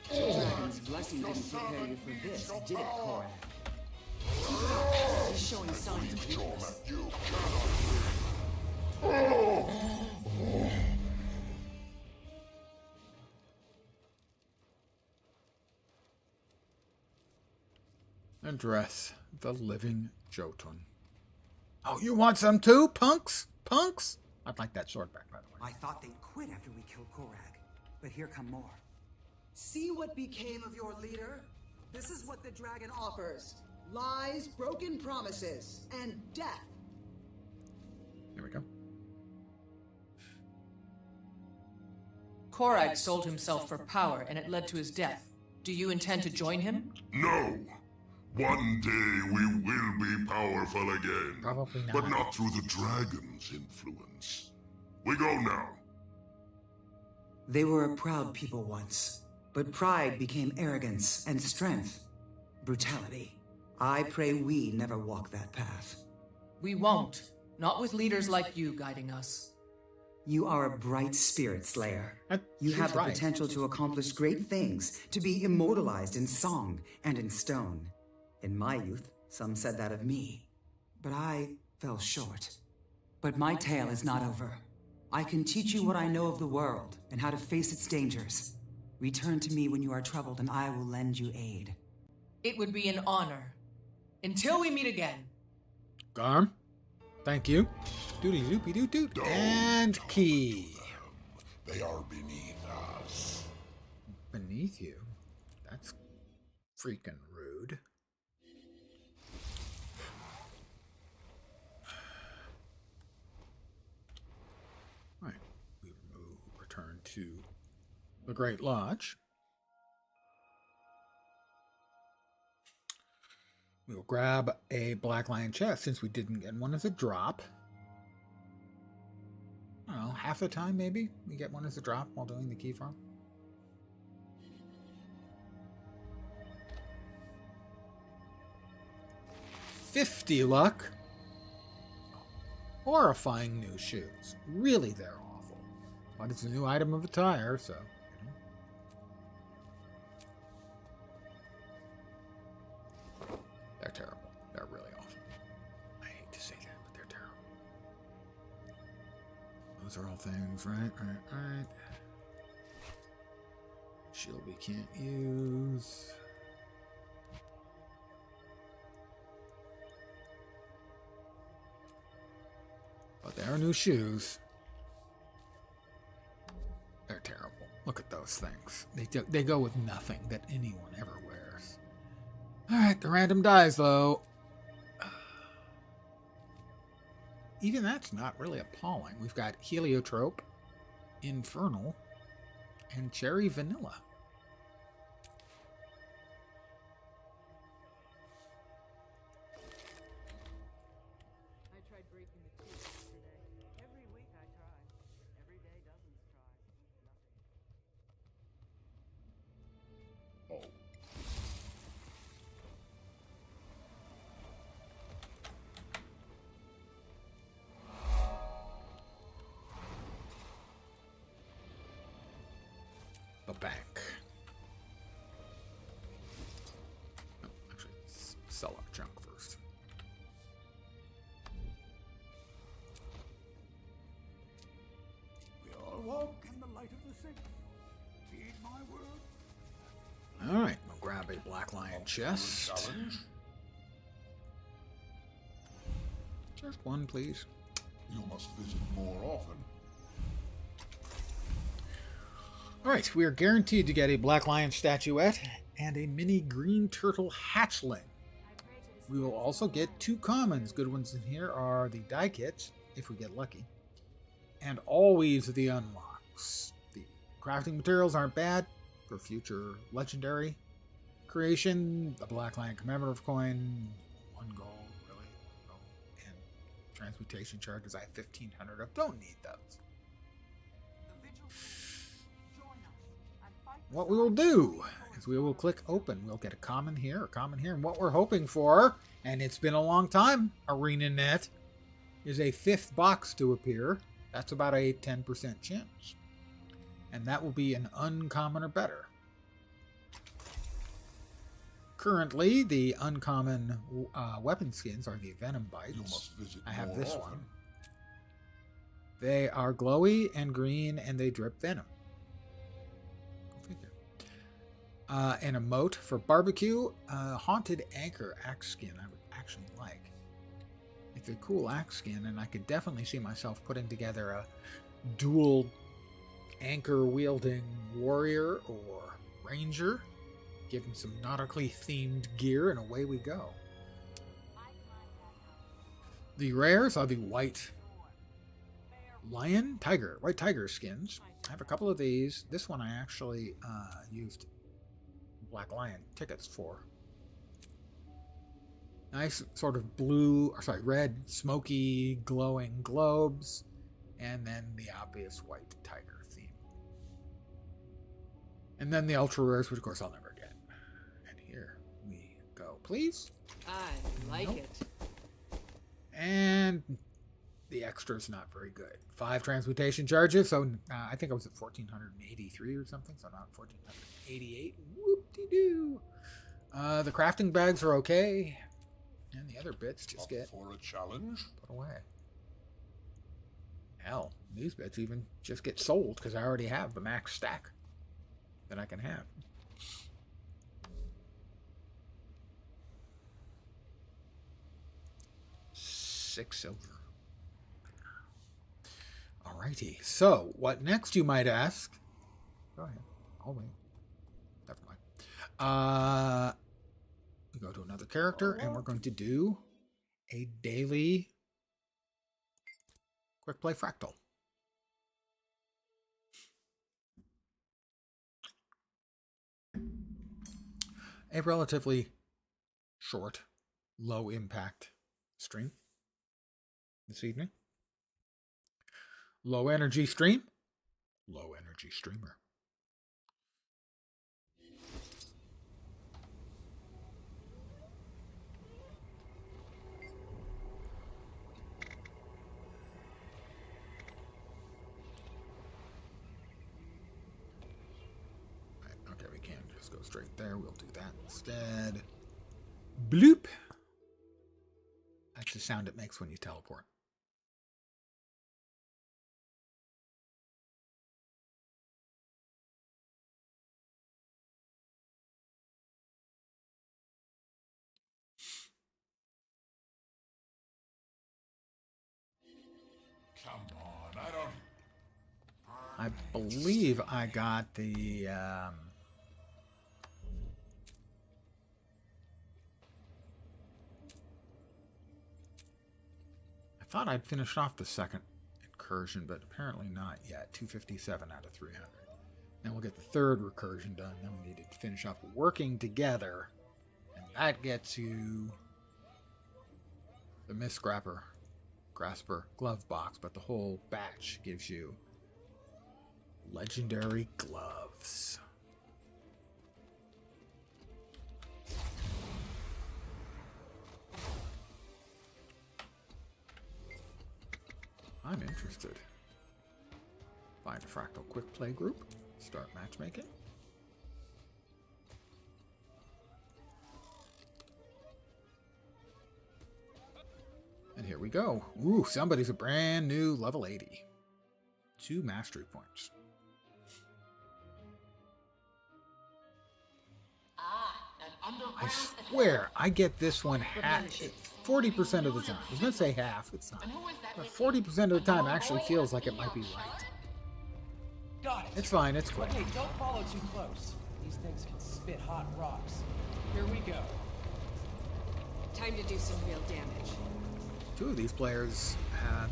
Dragon's blessing didn't prepare you for this, did it, Korag? He's showing signs of weakness. You cannot win. Address the living Jotun. Oh, you want some too, punks? Punks? I'd like that sword back, by the way. I thought they'd quit after we killed Korag, but here come more. See what became of your leader? This is what the dragon offers. Lies, broken promises, and death. Here we go. Korak sold himself for power, and it led to his death. Do you intend to join him? No. One day we will be powerful again. Probably not. But not through the dragon's influence. We go now. They were a proud people once, but pride became arrogance and strength. Brutality. I pray we never walk that path. We won't. Not with leaders like you guiding us. You are a bright spirit, Slayer. You She's have the right. potential to accomplish great things, to be immortalized in song and in stone. In my youth, some said that of me, but I fell short. But my tale is not over. I can teach you what I know of the world and how to face its dangers. Return to me when you are troubled, and I will lend you aid. It would be an honor. Until we meet again. Garm, thank you. Doody doopy doo doot. And key. They are beneath us. Beneath you? That's freaking rude. Right. We return to the Great Lodge. We'll grab a Black Lion chest since we didn't get one as a drop. I don't know, half the time maybe we get one as a drop while doing the key farm. $50 luck. Horrifying new shoes. Really, they're awful. But it's a new item of attire, so. They're terrible. They're really awful. I hate to say that, but they're terrible. Those are all things, right? Shield we can't use. But they are new shoes. They're terrible. Look at those things. They go with nothing that anyone ever wears. Alright, the random dies, though. Even that's not really appalling. We've got Heliotrope, Infernal, and Cherry Vanilla. I tried breaking the tube yesterday. Every week I try. Every day dozens try. Nothing. Oh. The bank. Oh, actually, let's sell our junk first. We all walk in the light of the six. Heed my word. Alright, we'll grab a Black Lion chest. Challenge? Just one, please. You must visit more often. Alright, we are guaranteed to get a Black Lion statuette and a mini green turtle hatchling. We will also get 2 commons. Good ones in here are the die kits, if we get lucky, and always the unlocks. The crafting materials aren't bad for future legendary creation. The Black Lion commemorative coin, 1 gold, really, 1 gold, and transmutation charges I have 1,500 of. Don't need those. What we will do is we will click open. We'll get a common here, and what we're hoping for, and it's been a long time, ArenaNet, is a 5th box to appear. That's about a 10% chance. And that will be an uncommon or better. Currently, the uncommon weapon skins are the Venom Bites. You must visit I have more this often. one. They are glowy and green, and they drip venom. An emote for barbecue, haunted anchor axe skin I would actually like. It's a cool axe skin, and I could definitely see myself putting together a dual anchor wielding warrior or ranger. Give him some nautically themed gear, and away we go. The rares are the white Lion, tiger, white tiger skins. I have a couple of these. This one I actually used Black Lion tickets for. Nice sort of blue, or sorry, red, smoky, glowing globes, and then the obvious white tiger theme. And then the ultra rares, which of course I'll never get. And here we go, please. I like Nope. it. And the extra's not very good. 5 transmutation charges, so I think I was at 1483 or something, so not 1488. Whoop-de-doo. The crafting bags are okay. And the other bits just get for a challenge. put away. Hell, these bits even just get sold because I already have the max stack that I can have. $6 silver. Alrighty. So, what next, you might ask? Go ahead. I'll wait. Never mind. We go to another character, and we're going to do a daily quick play fractal. A relatively short, low impact stream this evening. Low energy stream, low energy streamer. Okay, we can't just go straight there. We'll do that instead. Bloop. That's the sound it makes when you teleport. Come on, I don't... I believe I got the... I thought I'd finished off the second recursion, but apparently not yet. 257 out of 300. Then we'll get the third recursion done. Then we need to finish off working together. And that gets you the Miss Grasper glove box, but the whole batch gives you legendary gloves. I'm interested. Find a Fractal Quick Play group. Start matchmaking. And here we go. Ooh, somebody's a brand new level 80. 2 mastery points. I swear, I get this one half, 40% of the time. I was going to say half, it's not. But 40% of the time actually feels like it might be right. Got it. It's fine, it's quick. Okay, don't follow too close. These things can spit hot rocks. Here we go. Time to do some real damage. 2 of these players have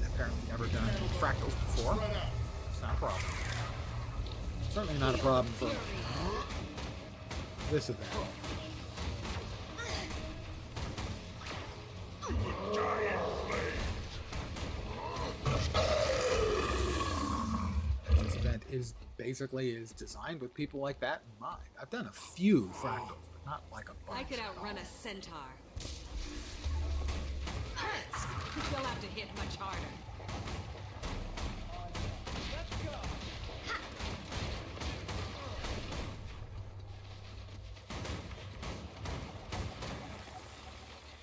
apparently never done Fractals before. It's not a problem. Certainly not a problem for this event. This event is basically designed with people like that in mind. I've done a few Fractals, but not like a bunch. I could outrun a centaur. You'll have to hit much harder.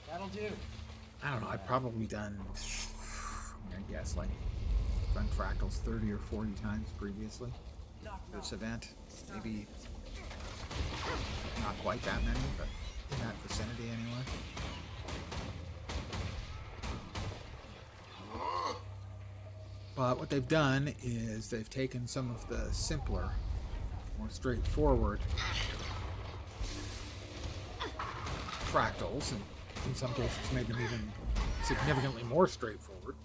That'll do. I don't know, I've probably done, I guess, like, done Fractals 30 or 40 times previously. This event, maybe not quite that many, but in that vicinity anyway. But what they've done is they've taken some of the simpler, more straightforward fractals, and in some cases made them even significantly more straightforward.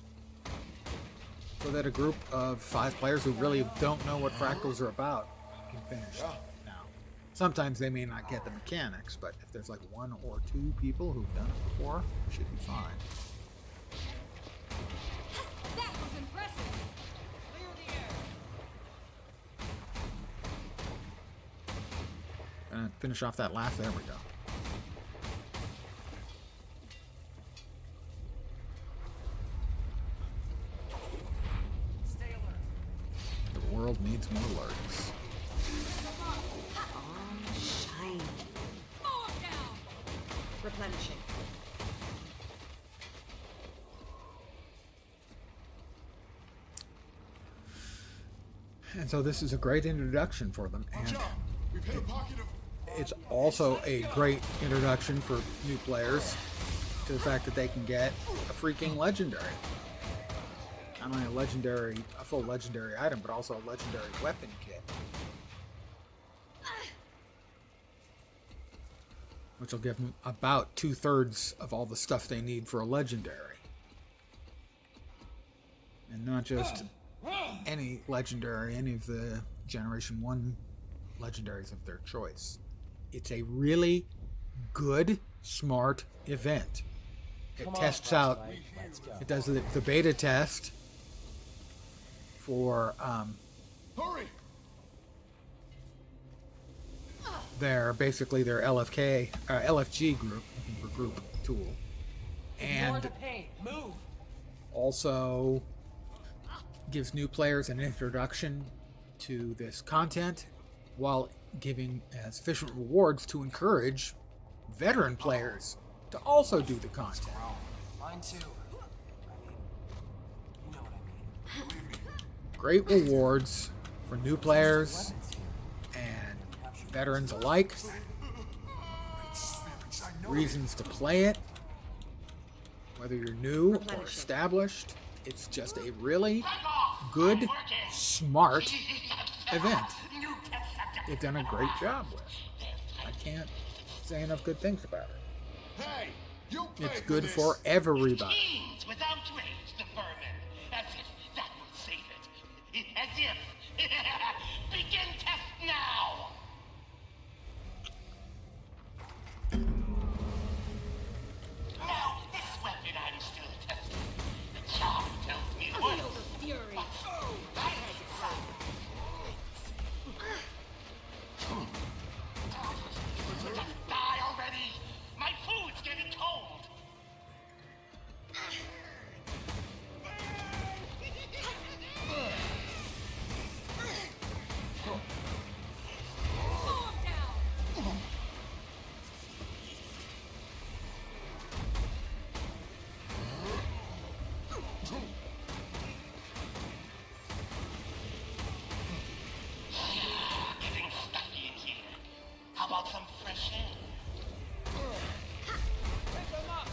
so that a group of 5 players who really don't know what fractals are about can finish them. Now, sometimes they may not get the mechanics, but if there's like 1 or 2 people who've done it before, it should be fine. That was impressive. Clear the air. And finish off that last. There we go. Stay alert. The world needs more alerts. Shine. Mow 'em down. Replenishing. And so this is a great introduction for them, and We've hit a pocket of... it's also a great introduction for new players to the fact that they can get a freaking legendary. Not only a full legendary item, but also a legendary weapon kit. Which will give them about 2/3 of all the stuff they need for a legendary. And not just any legendary, any of the Generation 1 legendaries of their choice. It's a really good, smart event. It Come on, tests out, Flashlight. Let's go. it does the beta test for Hurry! basically their LFG group, looking for group tool. Ignore And the pain. Move. also gives new players an introduction to this content while giving sufficient rewards to encourage veteran players to also do the content. Mine too. I mean, you know what I mean. Great rewards for new players and veterans alike. Reasons to play it, whether you're new or established. It's just a really good, smart event. They've done a great job with. I can't say enough good things about it. Hey, you It's good for everybody. Teens with outrage the vermin. As if that would save it. As if. Begin test now. Now, this weapon I'm still testing. The charm tells me it works. Fury. I had to try. Just die already. My food's getting cold. Mow 'em down. Getting stucky in here. How about some fresh air? Pick 'em up.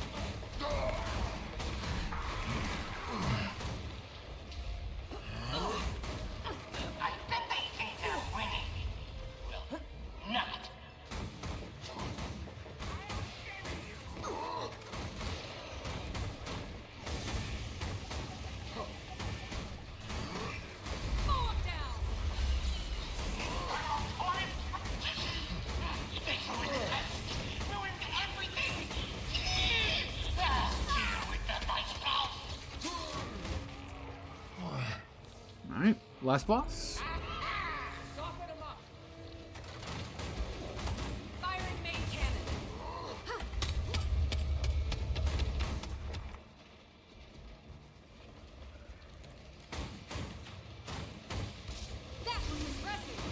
I bet they think they're winning. Well, not. Mow 'em down. They ruined the test. Ruined everything. Deal with them myself. Alright, last boss. Soften 'em up. Firing main cannon. That was impressive.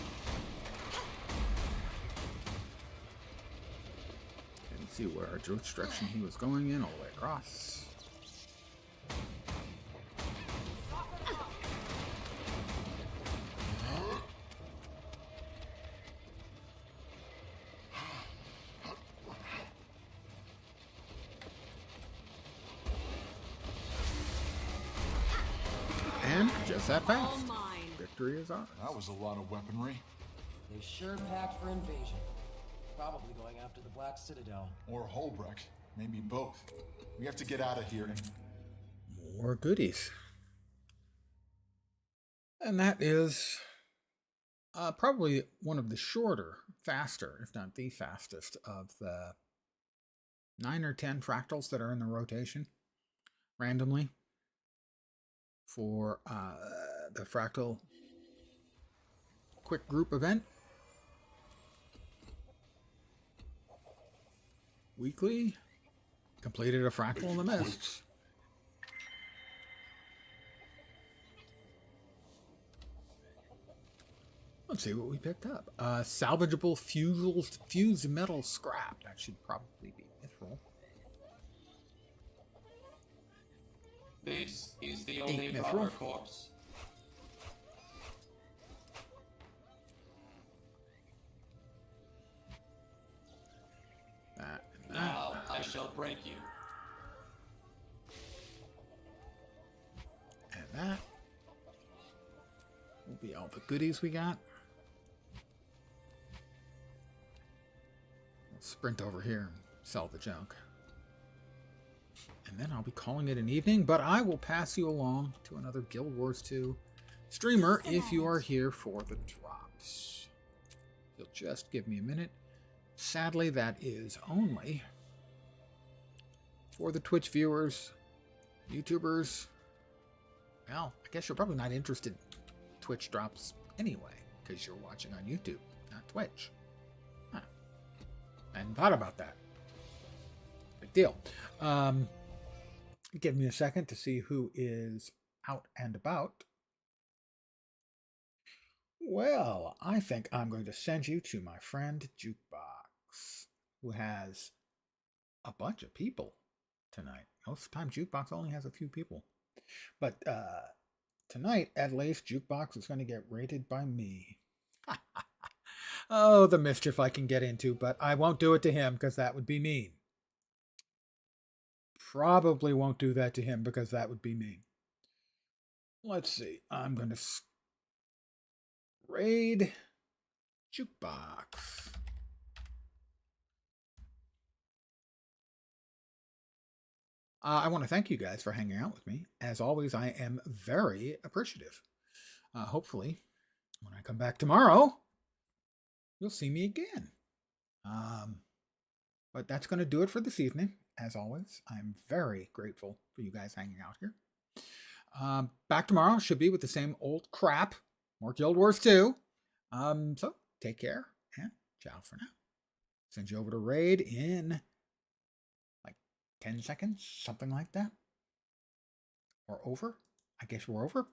Didn't see which direction he was going in all the way across. Soften 'em up. And just that All fast. mine. Victory is ours. That was a lot of weaponry. They sure packed for invasion. Probably going after the Black Citadel. Or Holbrecht. Maybe both. We have to get out of here and... More goodies. And that is probably one of the shorter, faster, if not the fastest, of the 9 or 10 fractals that are in the rotation randomly for the fractal quick group event. Weekly. Completed a fractal in the mists. Let's see what we picked up. Salvageable fused metal scrap. That should probably be mithril. This is the only Mithril. proper course. That and that. Now I shall break you. And that will be all the goodies we got. We'll sprint over here and sell the junk. And then I'll be calling it an evening, but I will pass you along to another Guild Wars 2 streamer if you are here for the drops. You'll just give me a minute. Sadly, that is only for the Twitch viewers, YouTubers. Well, I guess you're probably not interested in Twitch drops anyway, because you're watching on YouTube, not Twitch. Huh. I hadn't thought about that. Big deal. Give me a second to see who is out and about. Well, I think I'm going to send you to my friend Jukebox, who has a bunch of people tonight. Most of the time, Jukebox only has a few people. But tonight, at least, Jukebox is going to get rated by me. Oh, the mischief I can get into, but I won't do it to him because that would be mean. Probably won't do that to him because that would be mean. Let's see. I'm going to raid Jukebox. I want to thank you guys for hanging out with me. As always, I am very appreciative. Hopefully, when I come back tomorrow, you'll see me again. But that's going to do it for this evening. As always, I'm very grateful for you guys hanging out here. Back tomorrow should be with the same old crap. More Guild Wars 2. So, take care and ciao for now. Send you over to raid in like 10 seconds, something like that. Or over. I guess we're over.